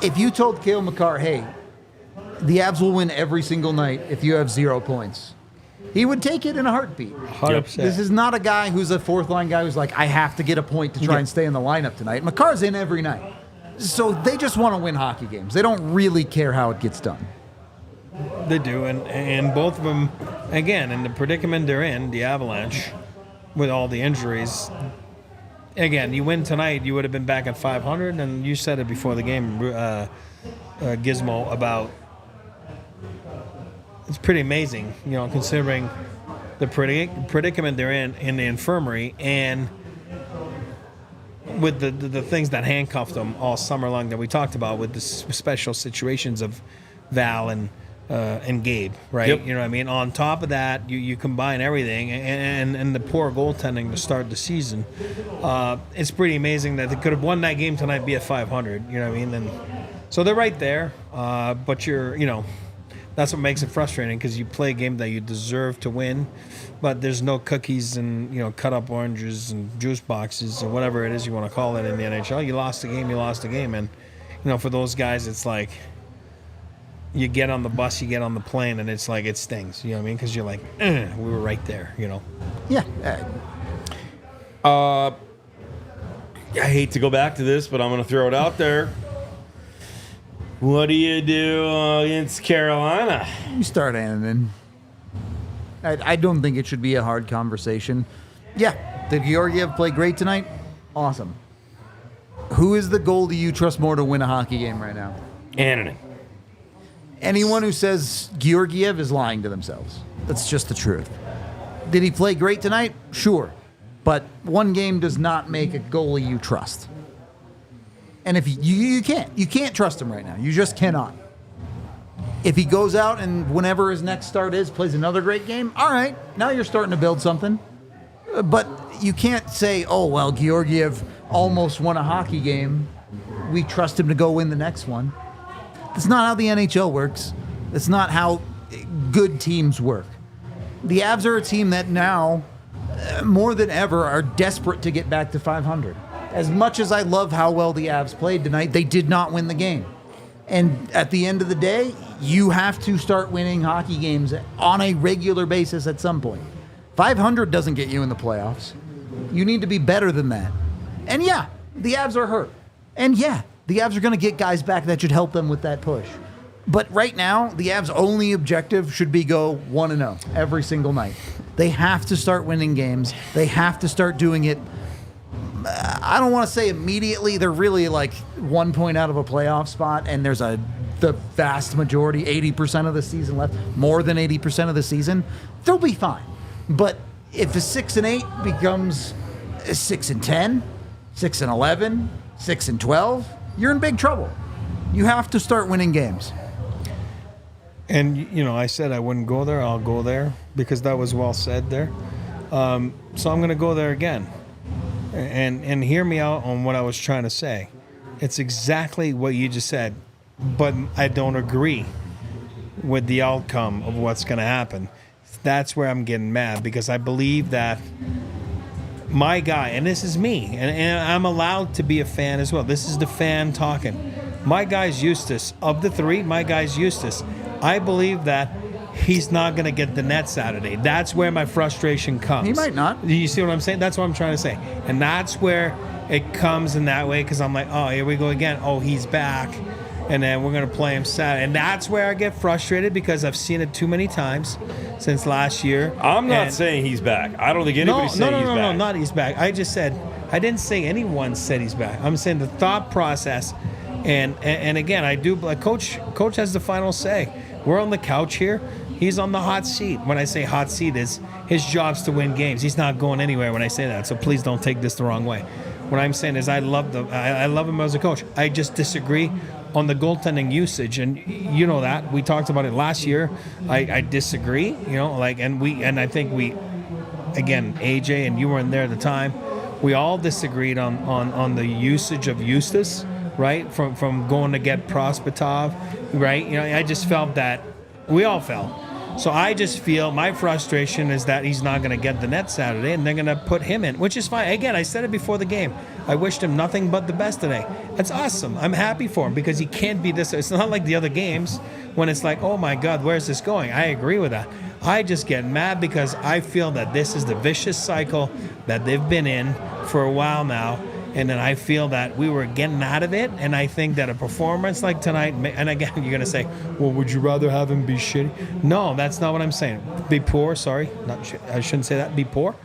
If you told Cale Makar, hey, the Avs will win every single night if you have 0 points, he would take it in a heartbeat. 100%. This is not a guy who's a fourth-line guy who's like, I have to get a point to try and stay in the lineup tonight. Makar's in every night. So they just want to win hockey games. They don't really care how it gets done. They do, and both of them, again, in the predicament they're in, the Avalanche, with all the injuries. Again, you win tonight, you would have been back at 500, and you said it before the game, Gizmo, about it's pretty amazing, considering the predicament they're in the infirmary, and with the things that handcuffed them all summer long that we talked about with the special situations of Val and Gabe, right? Yep. You know what I mean? On top of that, you combine everything and the poor goaltending to start the season. It's pretty amazing that they could have won that game tonight, be at 500. You know what I mean? And so they're right there, but that's what makes it frustrating because you play a game that you deserve to win, but there's no cookies and cut up oranges and juice boxes or whatever it is you want to call it in the NHL. You lost the game, and for those guys, it's like. You get on the bus, you get on the plane, and it's like it stings. You know what I mean? Because you're like, we were right there. Yeah. I hate to go back to this, but I'm going to throw it out there. What do you do against Carolina? You start Annunen. I don't think it should be a hard conversation. Yeah. Did Georgiev play great tonight? Awesome. Who is the goalie you trust more to win a hockey game right now? Annunen. Anyone who says Georgiev is lying to themselves. That's just the truth. Did he play great tonight? Sure. But one game does not make a goalie you trust. And if you can't trust him right now. You just cannot. If he goes out and whenever his next start is, plays another great game, all right, now you're starting to build something. But you can't say, oh, well, Georgiev almost won a hockey game. We trust him to go win the next one. That's not how the NHL works. That's not how good teams work. The Avs are a team that now, more than ever, are desperate to get back to 500. As much as I love how well the Avs played tonight, they did not win the game. And at the end of the day, you have to start winning hockey games on a regular basis at some point. 500 doesn't get you in the playoffs. You need to be better than that. And yeah, the Avs are hurt. And yeah, the Avs are going to get guys back that should help them with that push. But right now, the Avs' only objective should be go 1-0 every single night. They have to start winning games. They have to start doing it. I don't want to say immediately. They're really like 1 point out of a playoff spot, and there's the vast majority, 80% of the season left, more than 80% of the season. They'll be fine. But if a 6-8 becomes a 6-10, 6-11, 6-12, you're in big trouble. You have to start winning games. And, you know, I said I wouldn't go there. I'll go there because that was well said there. So I'm going to go there again. And hear me out on what I was trying to say. It's exactly what you just said, but I don't agree with the outcome of what's going to happen. That's where I'm getting mad because I believe that my guy, and this is me, and I'm allowed to be a fan as well. This is the fan talking. My guy's Eustace. Of the three, my guy's Eustace. I believe that he's not going to get the net Saturday. That's where my frustration comes. He might not. You see what I'm saying? That's what I'm trying to say. And that's where it comes in that way because I'm like, oh, here we go again. Oh, he's back. And then we're going to play him Saturday. And that's where I get frustrated because I've seen it too many times since last year. I'm not saying he's back. I don't think anybody's saying he's back. No, not he's back. I just said, I didn't say anyone said he's back. I'm saying the thought process. And again, I do, like Coach has the final say. We're on the couch here. He's on the hot seat. When I say hot seat, is his job's to win games. He's not going anywhere when I say that. So please don't take this the wrong way. What I'm saying is I love him as a coach. I just disagree on the goaltending usage, and you know that we talked about it last year. I disagree. You know, like and I think we, again, AJ and you weren't there at the time. We all disagreed on the usage of Eustace. Right, from going to get Prospetov, right? You know, I just felt that we all felt. So I just feel my frustration is that he's not going to get the net Saturday, and they're going to put him in, which is fine. Again, I said it before the game. I wished him nothing but the best today. That's awesome. I'm happy for him because he can't be this. It's not like the other games when it's like, oh my God, where's this going? I agree with that. I just get mad because I feel that this is the vicious cycle that they've been in for a while now. And then I feel that we were getting out of it. And I think that a performance like tonight, and again, you're going to say, well, would you rather have him be shitty? No, that's not what I'm saying. Be poor, sorry. I shouldn't say that. Be poor.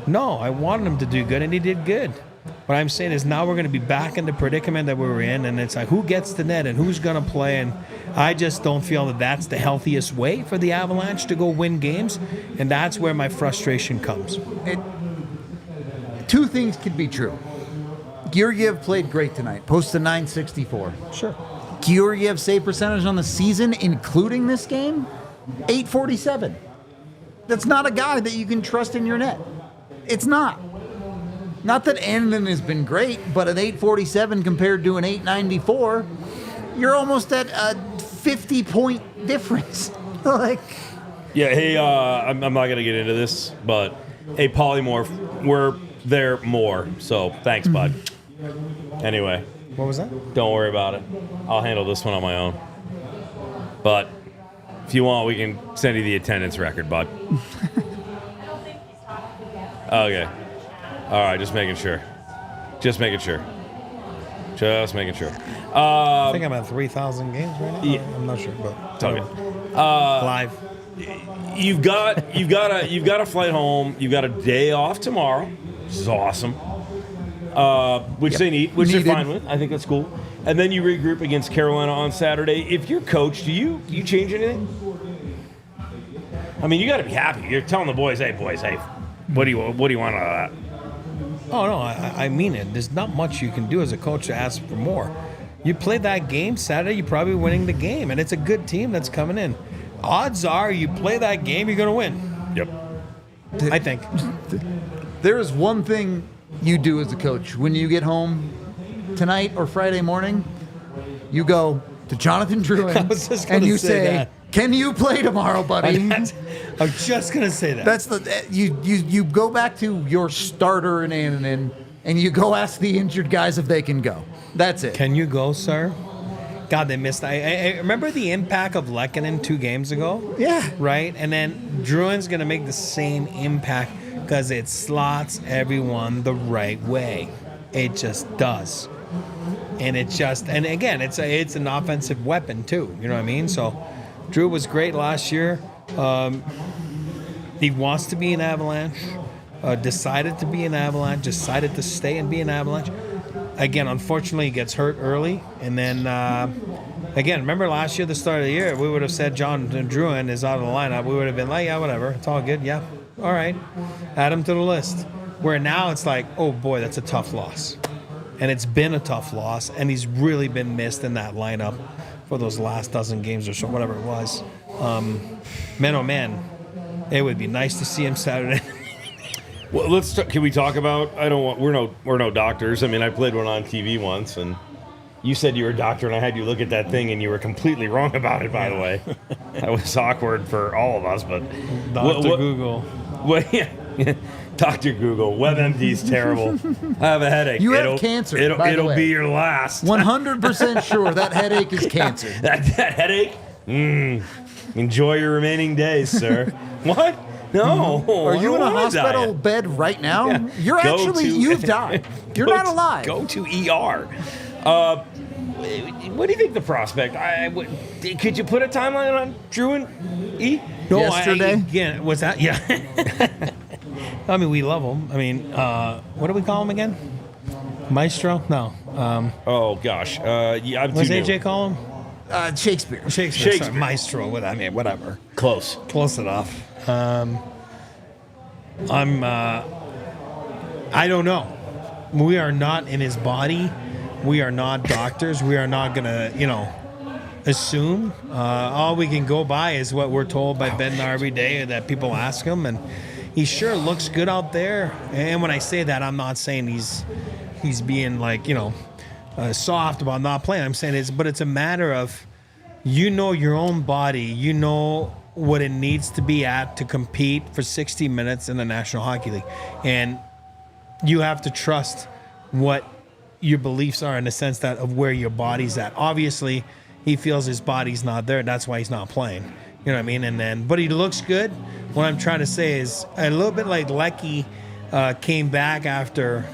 No, I wanted him to do good, and he did good. What I'm saying is now we're going to be back in the predicament that we were in. And it's like, who gets the net and who's going to play? And I just don't feel that that's the healthiest way for the Avalanche to go win games. And that's where my frustration comes. Two things could be true. Georgiev played great tonight, posted a .964. Sure. Georgiev's save percentage on the season, including this game, .847. That's not a guy that you can trust in your net. It's not. Not that Andon has been great, but an .847 compared to an .894, you're almost at a 50-point difference. Like, yeah, hey, I'm not going to get into this, but hey, Polymorph, we're there more, so thanks, bud. Anyway. What was that? Don't worry about it. I'll handle this one on my own. But if you want, we can send you the attendance record, bud. Okay. All right, just making sure. Just making sure. I think I'm at 3,000 games right now. Yeah. I'm not sure, but Tell me. live. You've got a flight home. You've got a day off tomorrow. This is awesome. Which they need, which they're fine with. I think that's cool. And then you regroup against Carolina on Saturday. If you're coach, do you change anything? I mean, you got to be happy. You're telling the boys, hey, what do you want out of that? Oh no, I mean it. There's not much you can do as a coach to ask for more. You play that game Saturday, you're probably winning the game, and it's a good team that's coming in. Odds are, you play that game, you're going to win. Yep. I think. there is one thing you do as a coach when you get home tonight or Friday morning. You go to Jonathan Drouin and you say, that. "Can you play tomorrow, buddy?" I'm just gonna say that. That's you go back to your starter in Annan and you go ask the injured guys if they can go. That's it. Can you go, sir? God, they missed. I remember the impact of Lehkonen 2 games ago. Yeah. Right? And then Drouin's going to make the same impact because it slots everyone the right way. It just does. And again, it's an offensive weapon too. You know what I mean? So Drew was great last year. He wants to be an Avalanche. Decided to be an Avalanche. Decided to stay and be an Avalanche. Again, unfortunately, he gets hurt early. And then, again, remember last year, the start of the year, we would have said John Drouin is out of the lineup. We would have been like, yeah, whatever. It's all good. Yeah. All right. Add him to the list. Where now it's like, oh, boy, that's a tough loss. And it's been a tough loss. And he's really been missed in that lineup for those last dozen games or so, whatever it was. Man, oh, man, it would be nice to see him Saturday. Well, can we talk about? We're no doctors. I mean, I played one on TV once, and you said you were a doctor, and I had you look at that thing, and you were completely wrong about it. By the way, that was awkward for all of us. But Dr. Google. Well, yeah. Dr. Google. WebMD's terrible. I have a headache. You have cancer. It'll be your last. 100% sure that headache is cancer. That headache? Enjoy your remaining days, sir. What? No. Are you in a hospital bed right now? Yeah. You've died. You're not alive. Go to ER. What do you think the prospect? Could you put a timeline on Drew and E? No, yesterday? Again, was that? Yeah. I mean, we love him. I mean, what do we call him again? Maestro? No. Oh, gosh. Yeah, what's AJ call him? Shakespeare. Sorry, Maestro. Whatever. Close enough. I don't know. We are not in his body. We are not doctors. We are not going to, assume. All we can go by is what we're told by Ben every day that people ask him. And he sure looks good out there. And when I say that, I'm not saying he's being soft about not playing. I'm saying it's a matter of, your own body. You know what it needs to be at to compete for 60 minutes in the National Hockey League. And you have to trust what your beliefs are in the sense that of where your body's at. Obviously, he feels his body's not there. That's why he's not playing. You know what I mean? But he looks good. What I'm trying to say is a little bit like Lecky came back after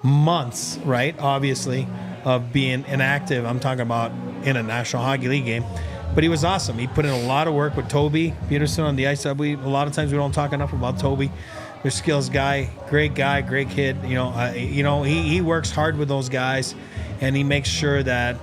months, right? Obviously, of being inactive. I'm talking about in a National Hockey League game. But he was awesome. He put in a lot of work with Toby Peterson on the ice. A lot of times we don't talk enough about Toby. Their skills guy, great kid. He works hard with those guys, and he makes sure that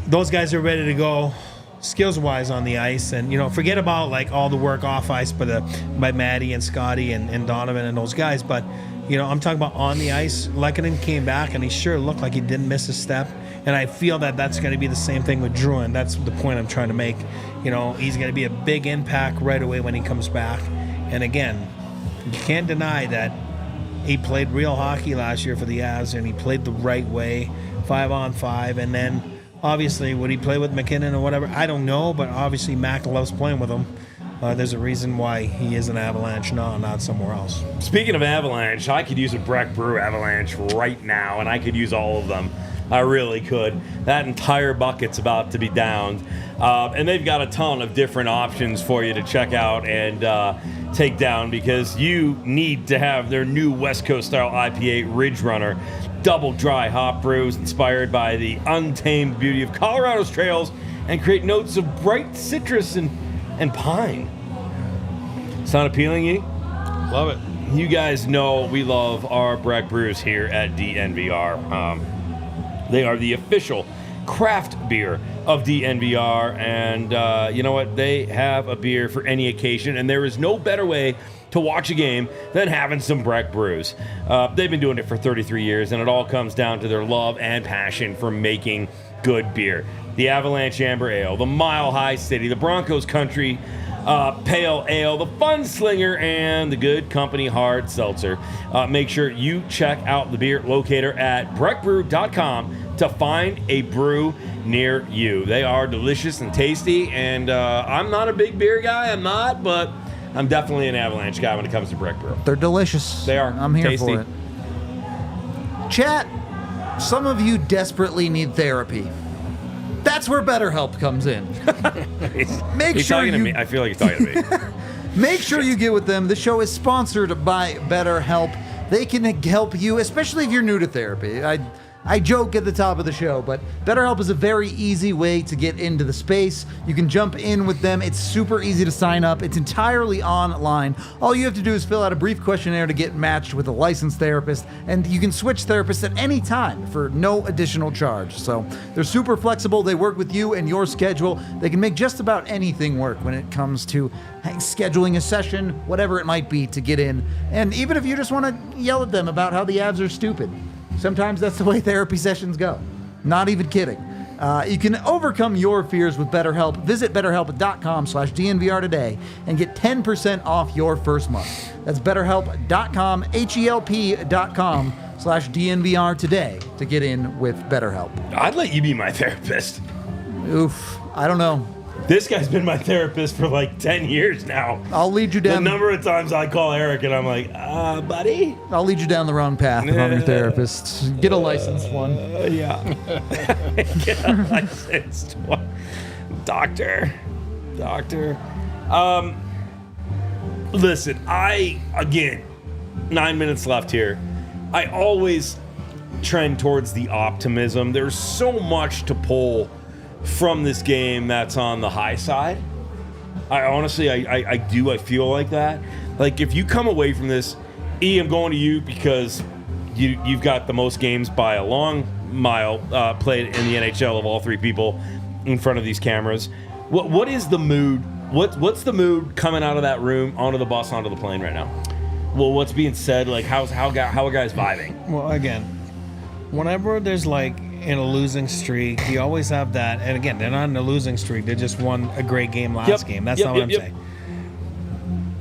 those guys are ready to go skills-wise on the ice. And, forget about, all the work off ice by Maddie and Scotty and Donovan and those guys. But, I'm talking about on the ice. Lehkonen came back, and he sure looked like he didn't miss a step. And I feel that that's going to be the same thing with Drew, and that's the point I'm trying to make. He's going to be a big impact right away when he comes back. And again, you can't deny that he played real hockey last year for the Avs, and he played the right way, 5-on-5. And then, obviously, would he play with McKinnon or whatever? I don't know, but obviously Mac loves playing with him. There's a reason why he is an Avalanche, not somewhere else. Speaking of Avalanche, I could use a Breck Brew Avalanche right now, and I could use all of them. I really could. That entire bucket's about to be downed. And they've got a ton of different options for you to check out and take down, because you need to have their new West Coast style IPA Ridge Runner. Double dry hop brews inspired by the untamed beauty of Colorado's trails and create notes of bright citrus and pine. Sound appealing, you? Love it. You guys know we love our Breck Brews here at DNVR. They are the official craft beer of DNVR, and you know what? They have a beer for any occasion, and there is no better way to watch a game than having some Breck Brews. They've been doing it for 33 years, and it all comes down to their love and passion for making good beer. The Avalanche Amber Ale, the Mile High City, the Broncos Country Pale Ale, the Fun Slinger, and the Good Company Hard Seltzer. Make sure you check out the beer locator at breckbrew.com to find a brew near you. They are delicious and tasty, and I'm not a big beer guy, but I'm definitely an Avalanche guy when it comes to Breck Brew. They're delicious. They are. I'm here tasty. for it. Chat, some of you desperately need therapy. That's where BetterHelp comes in. He's talking to me. I feel like he's talking to me. Make sure you get with them. The show is sponsored by BetterHelp. They can help you, especially if you're new to therapy. I joke at the top of the show, but BetterHelp is a very easy way to get into the space. You can jump in with them. It's super easy to sign up. It's entirely online. All you have to do is fill out a brief questionnaire to get matched with a licensed therapist, and you can switch therapists at any time for no additional charge. So they're super flexible. They work with you and your schedule. They can make just about anything work when it comes to scheduling a session, whatever it might be, to get in. And even if you just want to yell at them about how the Avs are stupid, sometimes that's the way therapy sessions go. Not even kidding. You can overcome your fears with BetterHelp. Visit BetterHelp.com/DNVR today and get 10% off your first month. That's BetterHelp.com, HELP.com/DNVR today to get in with BetterHelp. I'd let you be my therapist. Oof, I don't know. This guy's been my therapist for like 10 years now. I'll lead you down. The number of times I call Eric and I'm like, buddy? I'll lead you down the wrong path if I'm your therapist. Get a licensed one. Yeah. Get a licensed one. Doctor. Listen, again, 9 minutes left here. I always trend towards the optimism. There's so much to pull from this game that's on the high side. I honestly feel like that. Like, if you come away from this, I'm going to you because you've got the most games by a long mile played in the NHL of all three people in front of these cameras. What is the mood? What's the mood coming out of that room, onto the bus, onto the plane right now? Well, what's being said? Like, how are guys vibing? Well, again, whenever there's like in a losing streak, you always have that. And again, they're not in a losing streak. They just won a great game last game. That's not what I'm saying.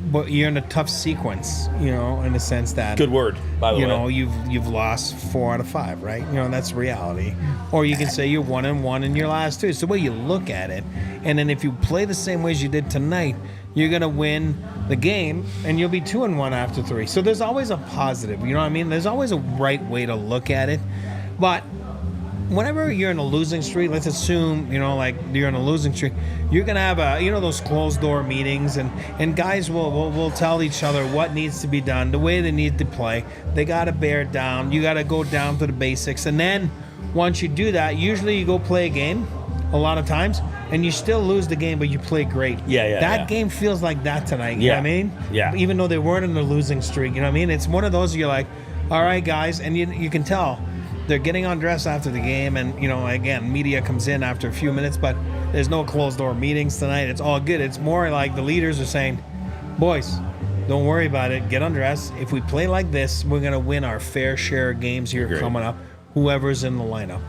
But you're in a tough sequence, in the sense that good word, by the way. You've lost 4 out of 5, right? That's reality. Or you can say you're 1-1 in your last 2. It's the way you look at it. And then if you play the same way as you did tonight, you're gonna win the game, and you'll be 2-1 after 3. So there's always a positive. You know what I mean? There's always a right way to look at it. But whenever you're in a losing streak, let's assume, like you're in a losing streak, you're going to have those closed door meetings, and guys will tell each other what needs to be done, the way they need to play. They got to bear it down. You got to go down to the basics. And then once you do that, usually you go play a game a lot of times, and you still lose the game, but you play great. That game feels like that tonight. You know what I mean? Yeah. Even though they weren't in a losing streak, you know what I mean? It's one of those you're like, all right, guys, and you can tell they're getting undressed after the game, and again, media comes in after a few minutes, but there's no closed door meetings tonight. It's all good. It's more like the leaders are saying, boys, don't worry about it. Get undressed. If we play like this, we're gonna win our fair share of games here coming up. Whoever's in the lineup.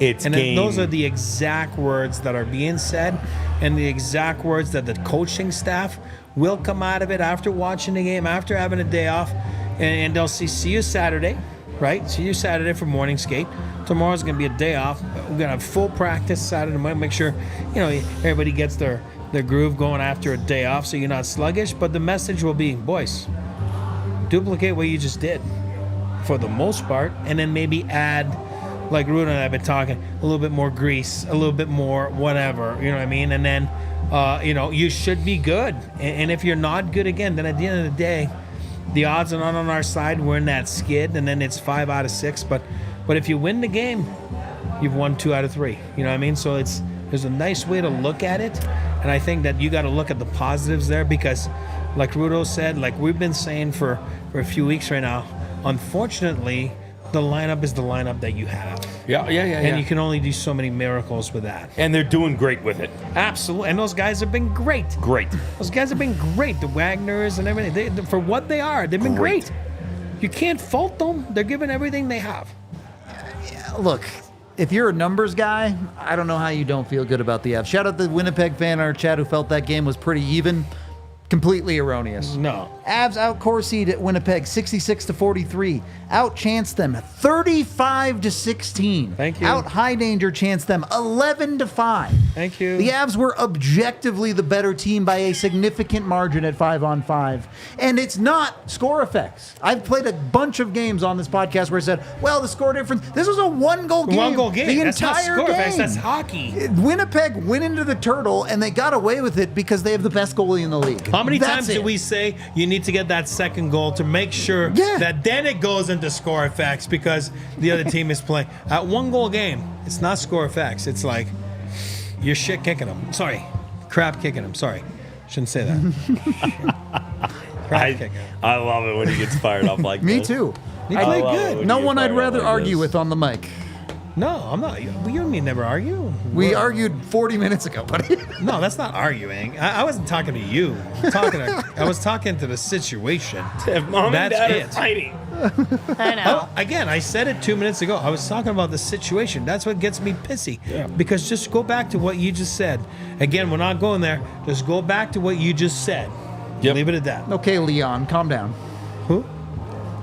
Those are the exact words that are being said, and the exact words that the coaching staff will come out of it after watching the game, after having a day off, and they'll see you Saturday. Right? See you Saturday for morning skate. Tomorrow's going to be a day off. We're going to have full practice Saturday morning. Make sure, everybody gets their groove going after a day off so you're not sluggish. But the message will be, boys, duplicate what you just did for the most part, and then maybe add, like Ruda and I have been talking, a little bit more grease, a little bit more whatever, you know what I mean? And then, you should be good. And if you're not good again, then at the end of the day, the odds are not on our side. We're in that skid, and then it's 5 out of 6. But if you win the game, you've won 2 out of 3. You know what I mean? So there's a nice way to look at it, and I think that you got to look at the positives there, because, like Rudo said, like we've been saying for a few weeks right now, unfortunately, the lineup is the lineup that you have. Yeah. And you can only do so many miracles with that. And they're doing great with it. Absolutely. And those guys have been great. Those guys have been great. The Wagners and everything. For what they are, they've been great. You can't fault them. They're giving everything they have. Yeah, look, if you're a numbers guy, I don't know how you don't feel good about the Avs. Shout out to the Winnipeg fan in our chat who felt that game was pretty even. Completely erroneous. No. Avs out-Corsied at Winnipeg 66-43. Out-chanced them 35-16. Thank you. Out-high danger chanced them 11-5. Thank you. The Avs were objectively the better team by a significant margin at 5-on-5. And it's not score effects. I've played a bunch of games on this podcast where I said, well, the score difference, this was a one-goal game. One-goal game. The That's entire not score game. effects. That's hockey. Winnipeg went into the Turtle, and they got away with it because they have the best goalie in the league. How many That's times do it. we say you need to get that second goal to make sure that then it goes into score effects because the other team is playing? At 1-goal game, it's not score effects. It's like you're shit kicking them. Sorry. Crap kicking them. Sorry. Shouldn't say that. Crap kicking him. I love it when he gets fired up like Me this. too. He I played love it good. when No you get one I'd fired up rather like argue this. with on the mic. No, I'm not. You and me never argue. We argued 40 minutes ago, buddy. No, that's not arguing. I wasn't talking to you. I was talking to the situation. If mom That's and dad it. are fighting. I know. Again, I said it 2 minutes ago. I was talking about the situation. That's what gets me pissy. Yeah. Because just go back to what you just said. Again, we're not going there. Just go back to what you just said. Yep. Leave it at that. Okay, Leon, calm down. Who?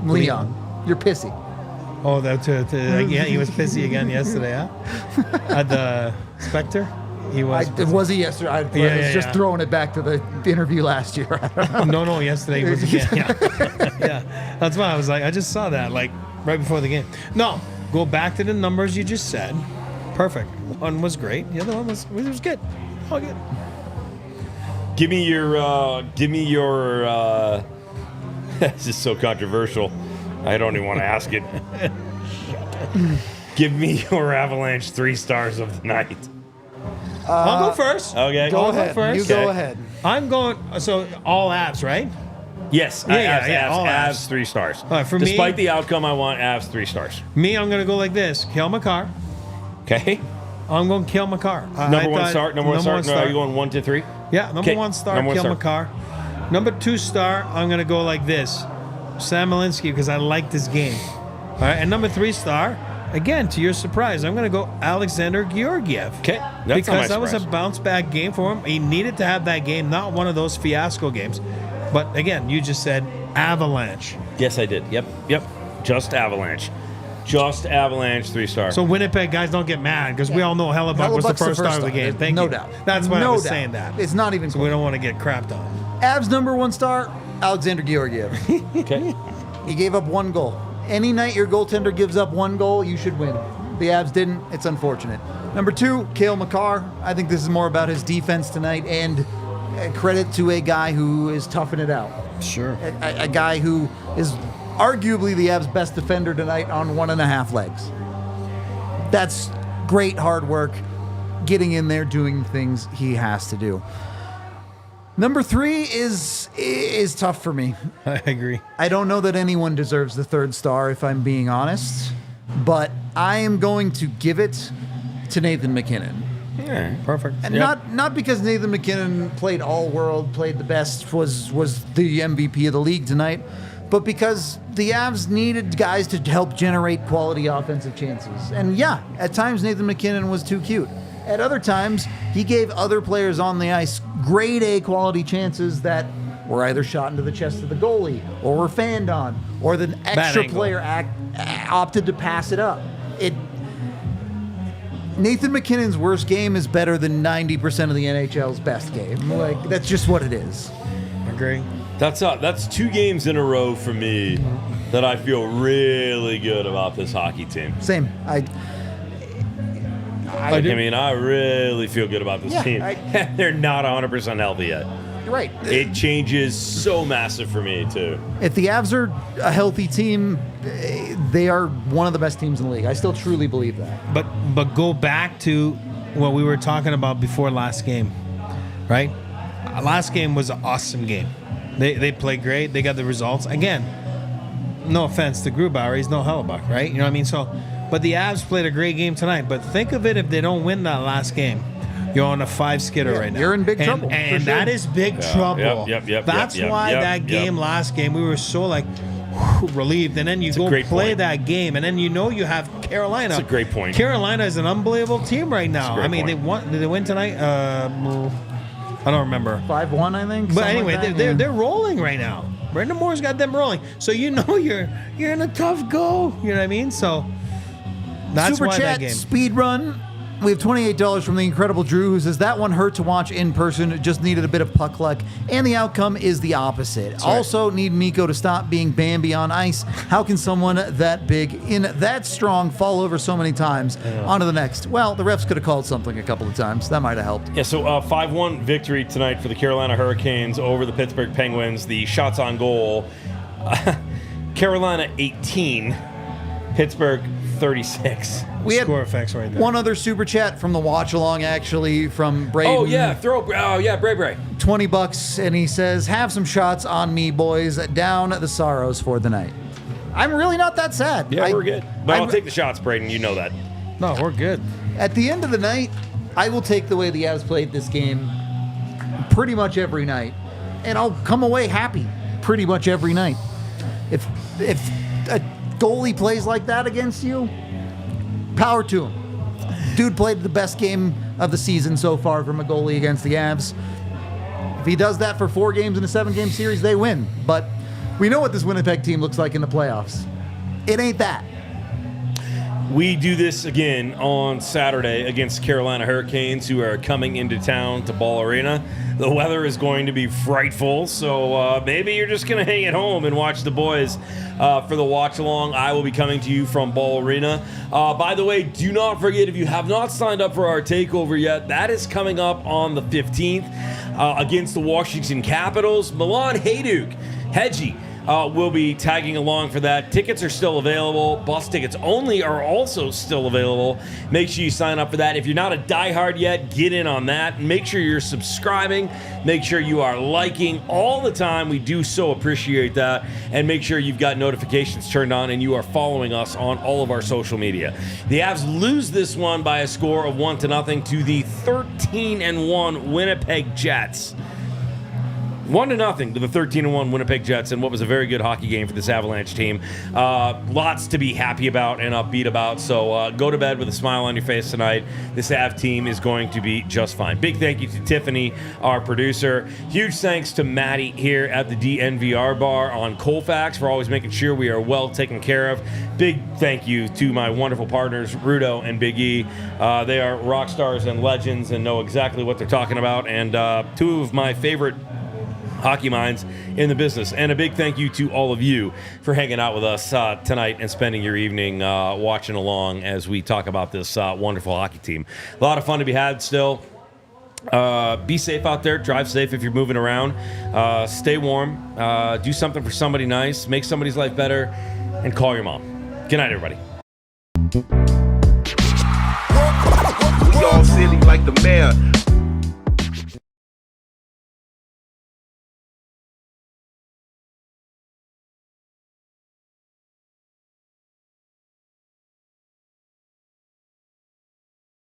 Leon, you're pissy. Oh, yeah, he was pissy again yesterday, huh? At the Spectre? He was. Was he yesterday? I was Yeah, just yeah. throwing it back to the interview last year. I don't know. No, yesterday he was again. Yeah. Yeah. That's why I was like, I just saw that, like, right before the game. No, go back to the numbers you just said. Perfect. One was great. The other one was good. All good. Give me your. This is so controversial. I don't even want to ask it. Give me your Avalanche 3 stars of the night. I'll go first. Okay. Go I'll go ahead. first. You Okay. go ahead. I'm going, so all abs, right? Yes. Yeah, all Avs Avs. 3 stars. All right, for me- Despite the outcome, I want Avs 3 stars. Me, I'm going to go like this. Kill McCarr. Okay. I'm going to kill McCarr. Number one star. Number one star. No, are you going 1 to 3? Yeah, number Okay, 1 star, number one kill star. McCarr. Number 2 star, I'm going to go like this. Sam Malinsky, because I like this game. All right, and number 3 star, again, to your surprise, I'm going to go Alexander Georgiev. Okay. That's Because not my that was a surprise. bounce back game for him. He needed to have that game, not one of those fiasco games. But again, you just said Avalanche. Yes, I did. Yep. Just Avalanche. Just Avalanche 3 stars. So Winnipeg guys don't get mad because we all know Hellebuyck was the Hellebuck's first star of the game. Thank no you. doubt. That's why no I was doubt. saying that. It's not even So we don't want to get crapped on. Avs number 1 star, Alexander Georgiev. okay. He gave up 1 goal. Any night your goaltender gives up 1 goal, you should win. The Avs didn't. It's unfortunate. Number 2, Cale Makar. I think this is more about his defense tonight, and credit to a guy who is toughing it out. Sure. A guy who is arguably the Avs' best defender tonight on 1.5 legs. That's great hard work, getting in there, doing things he has to do. Number 3 is tough for me. I agree. I don't know that anyone deserves the 3rd star, if I'm being honest, but I am going to give it to Nathan McKinnon. Yeah. Perfect. And not because Nathan McKinnon played all world, played the best, was the MVP of the league tonight, but because the Avs needed guys to help generate quality offensive chances. And yeah, at times Nathan McKinnon was too cute. At other times, he gave other players on the ice grade A quality chances that were either shot into the chest of the goalie, or were fanned on, or the extra angle. player opted to pass it up. Nathan McKinnon's worst game is better than 90% of the NHL's best game. Like, that's just what it is. Agree. That's 2 games in a row for me that I feel really good about this hockey team. Same. I mean, I really feel good about this Yeah, team. They're not 100% healthy yet. You're right. It changes so massive for me, too. If the Avs are a healthy team, they are one of the best teams in the league. I still truly believe that. But go back to what we were talking about before last game, right? Last game was an awesome game. They played great. They got the results. Again, no offense to Grubauer, he's no Hellebuyck, right? You know what I mean? So, but the Avs played a great game tonight. But think of it if they don't win that last game. You're on a 5-skidder right now. You're in big trouble, And for sure. that is big trouble. Yep, That's why that game last game, we were so like relieved. And then you go great play point. that game. And then you know you have Carolina. That's a great point. Carolina is an unbelievable team right now. great I mean, point. did they win tonight? I don't remember. 5-1, I think. But something anyway, like that, they're rolling right now. Brendan Moore's got them rolling. So you know you're in a tough go. You know what I mean? So that's Super why chat that game. speed run. We have $28 from the incredible Drew, who says that one hurt to watch in person. It just needed a bit of puck luck, and the outcome is the opposite. Also, need Mikko to stop being Bambi on ice. How can someone that big in that strong fall over so many times? On to the next. Well, the refs could have called something a couple of times. That might have helped. Yeah, so 5-1 victory tonight for the Carolina Hurricanes over the Pittsburgh Penguins. The shots on goal, Carolina 18, Pittsburgh 36. We had Score effects right there. one other super chat from the watch along, actually, from Braden. Oh, yeah, Bray. $20, and he says, have some shots on me, boys. Down the sorrows for the night. I'm really not that sad. Yeah, we're good. But I'll take the shots, Braden. You know that. No, we're good. At the end of the night, I will take the way the Avs played this game pretty much every night, and I'll come away happy pretty much every night. If a goalie plays like that against you, power to him. Dude played the best game of the season so far from a goalie against the Avs. If he does that for 4 games in a 7-game series, they win. But we know what this Winnipeg team looks like in the playoffs. It ain't that. We do this again on Saturday against Carolina Hurricanes, who are coming into town to Ball Arena. The weather is going to be frightful, so maybe you're just going to hang at home and watch the boys for the watch-along. I will be coming to you from Ball Arena. By the way, do not forget, if you have not signed up for our takeover yet, that is coming up on the 15th against the Washington Capitals. Milan Hedgie will be tagging along for that. Tickets are still available. Bus tickets only are also still available. Make sure you sign up for that. If you're not a diehard yet, get in on that. Make sure you're subscribing. Make sure you are liking all the time. We do so appreciate that. And make sure you've got notifications turned on and you are following us on all of our social media. The Avs lose this one by a score of 1-0 to the 13-1 Winnipeg Jets. 1-0 to the 13-1 Winnipeg Jets, and what was a very good hockey game for this Avalanche team. Lots to be happy about and upbeat about, so go to bed with a smile on your face tonight. This Av team is going to be just fine. Big thank you to Tiffany, our producer. Huge thanks to Maddie here at the DNVR bar on Colfax for always making sure we are well taken care of. Big thank you to my wonderful partners, Rudo and Big E. They are rock stars and legends and know exactly what they're talking about, and 2 of my favorite hockey minds in the business. And a big thank you to all of you for hanging out with us tonight and spending your evening watching along as we talk about this wonderful hockey team. A lot of fun to be had still. Be safe out there. Drive safe if you're moving around. Stay warm. Do something for somebody nice. Make somebody's life better. And call your mom. Good night, everybody. Y'all see